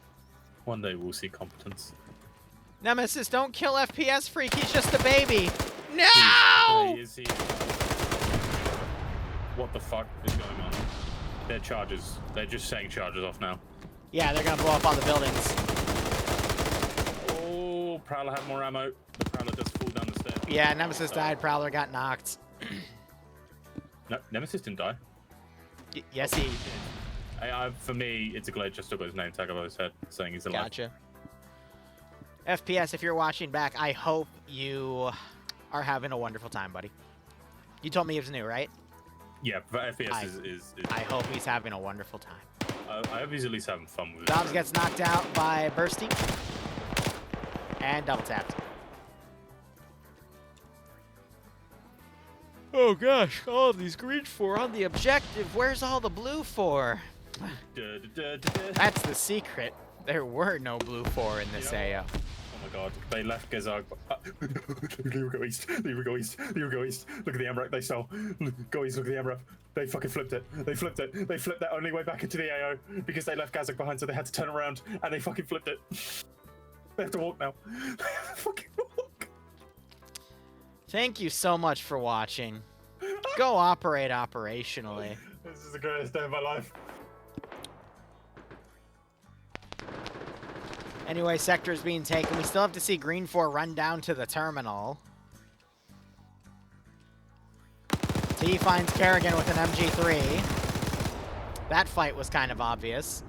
One day we'll see competence. Nemesis, don't kill FPS Freak. He's just a baby. No! Is he? What the fuck is going on? Their charges. They're just setting charges off now. Yeah, they're gonna blow up all the buildings. Oh, Prowler had more ammo. The Prowler does fall down the stairs. Yeah, Nemesis died. Prowler got knocked. No, Nemesis didn't die. Yes, he did. For me, it's a glitch. I still got his name tag above his head saying he's alive. Gotcha. FPS, if you're watching back, I hope you are having a wonderful time, buddy. You told me he was new, right? Yeah, but FPS is I hope he's having a wonderful time. I hope he's at least having fun with it. Dobbs gets knocked out by Bursty. And double tapped. Oh gosh, all of these green 4 on the objective. Where's all the blue 4? That's the secret. There were no blue 4 in this AO. Oh my god, they left Gezag. Liru go east, Liru go east, Liru go east. Look at the AMRAP they stole. Go east, look at the AMRAP. They fucking flipped it. They flipped it. They flipped that only way back into the AO because they left Gazak behind, so they had to turn around and they fucking flipped it. They have to walk now. They have to fucking walk. Thank you so much for watching. Go operate operationally. This is the greatest day of my life. Anyway, sector's being taken. We still have to see Green 4 run down to the terminal. T finds Kerrigan with an MG3. That fight was kind of obvious,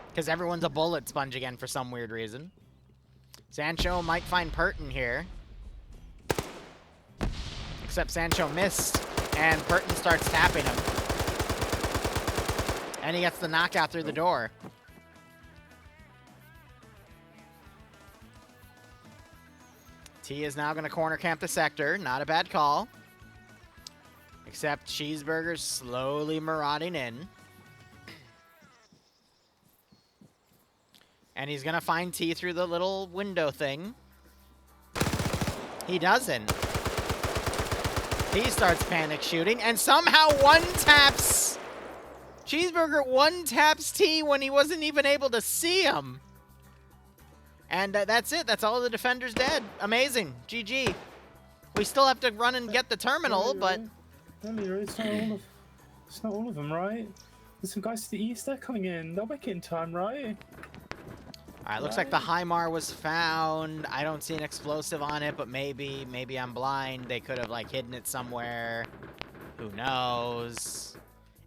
because everyone's a bullet sponge again for some weird reason. Sancho might find Purton here. Except Sancho missed, and Purton starts tapping him. And he gets the knockout through the door. T is now going to corner camp the sector. Not a bad call. Except Cheeseburger's slowly marauding in. And he's going to find T through the little window thing. He doesn't. He starts panic shooting and somehow one-taps. Cheeseburger one-taps T when he wasn't even able to see him. And that's it. That's all the defenders dead. Amazing. GG. We still have to run and get the terminal, but... It's not all of them, right? There's some guys to the east. They're coming in. They'll make it in time, right? Alright, looks like the HIMAR was found. I don't see an explosive on it, but maybe I'm blind. They could have, like, hidden it somewhere. Who knows?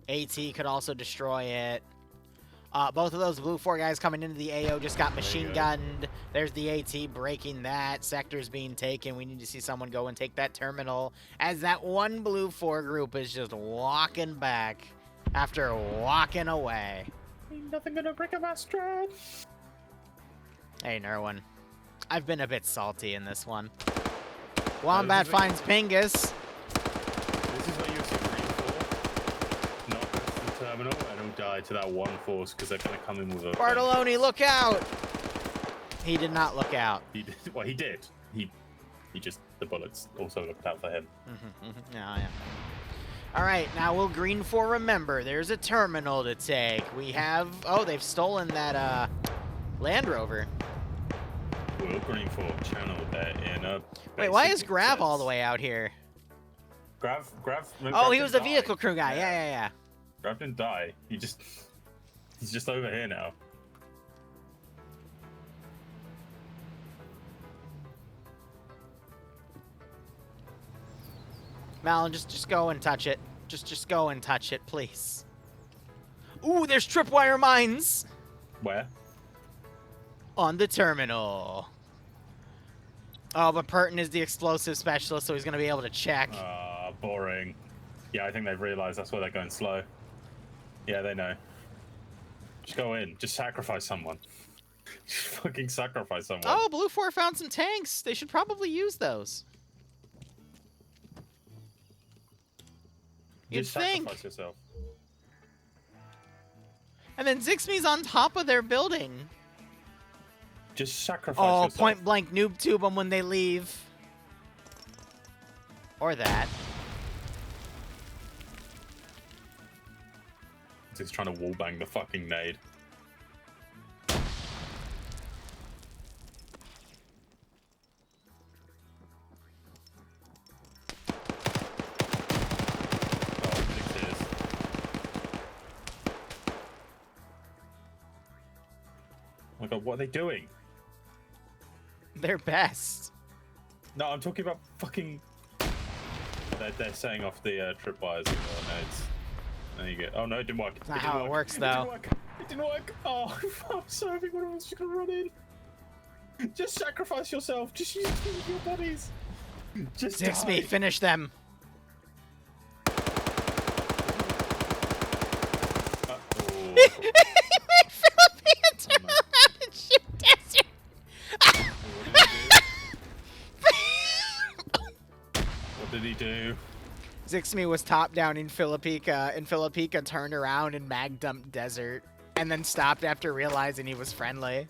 AT could also destroy it. Both of those blue 4 guys coming into the AO just got machine gunned. There's the AT breaking that. Sector's being taken. We need to see someone go and take that terminal, as that one blue 4 group is just walking back after walking away. Ain't nothing gonna break a my stride. Hey, Nerwin. I've been a bit salty in this one. Wombat finds Pingus. This is what you see Green 4. Not go to the terminal and he'll die to that one force because they're gonna come in with a... Bartoloni, look out! He did not look out. He did. Well, he did. He just... The bullets also looked out for him. Yeah. Alright, now will Green 4 remember? There's a terminal to take. We have... Oh, they've stolen that, Land Rover. Will Green 4 channel that in a... Wait, why is Grav all the way out here? Grav oh, he was the vehicle crew guy. Yeah. Grav didn't die. He's just over here now. Malin, just go and touch it. Just go and touch it, please. Ooh, there's tripwire mines! Where? On the terminal. Oh, but Purton is the explosive specialist, so he's going to be able to check. Boring. Yeah, I think they've realized that's why they're going slow. Yeah, they know. Just go in. Just sacrifice someone. Just fucking sacrifice someone. Oh, Blue 4 found some tanks. They should probably use those. You'd Just think. sacrifice yourself. And then Zixme's on top of their building. Just sacrifice Oh, yourself. point blank noob tube them when they leave. Or that. He's trying to wallbang the fucking nade. Oh my god, what are they doing? Their best. No, I'm talking about fucking... They're setting off the tripwires nades. There you go. Oh no, it didn't work. That's not how it works, though. It didn't work. It didn't work. Oh, I'm so happy one of us just gonna run in. Just sacrifice yourself. Just use your bodies. Just Zixme, finish them. What did he do? Zixme was top down in Philippica, and Philippica turned around and mag dumped Desert, and then stopped after realizing he was friendly.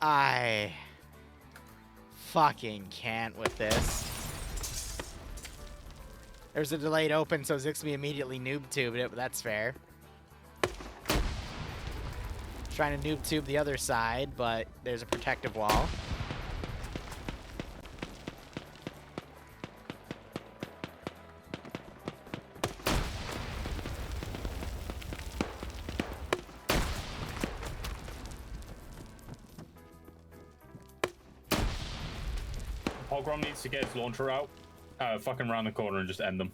I fucking can't with this. There's a delayed open, so Zixme immediately noob tubed it, but that's fair. Trying to noob tube the other side, but there's a protective wall. Pogrom needs to get his launcher out, fucking round the corner and just end them.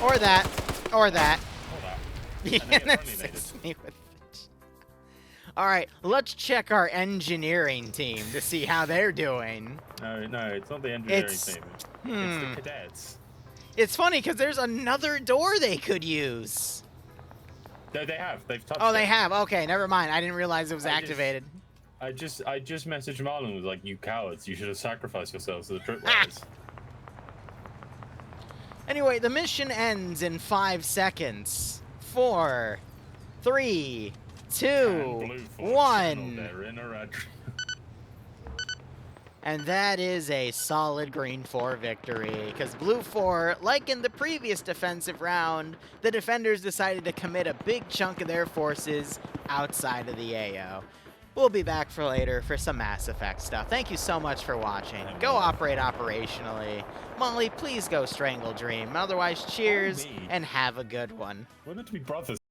Or that. Or that. Or that. Yeah, And then get that's terminated. Zixme with it. Alright, let's check our engineering team to see how they're doing. No, it's not the engineering It's- team. It's the cadets. It's funny because there's another door they could use. No, they have. They've touched Oh, they it. have. Okay, never mind. I didn't realize it was activated. I just messaged Marlon and was like, you cowards, you should have sacrificed yourselves to the tripwires. Anyway, the mission ends in 5 seconds. 4, 3, 2, 1. They're in a red. And that is a solid green 4 victory, because blue 4, like in the previous defensive round, the defenders decided to commit a big chunk of their forces outside of the AO. We'll be back for later for some Mass Effect stuff. Thank you so much for watching. Go operate operationally. Molly, please go strangle Dream. Otherwise, cheers and have a good one. We're meant to be brothers.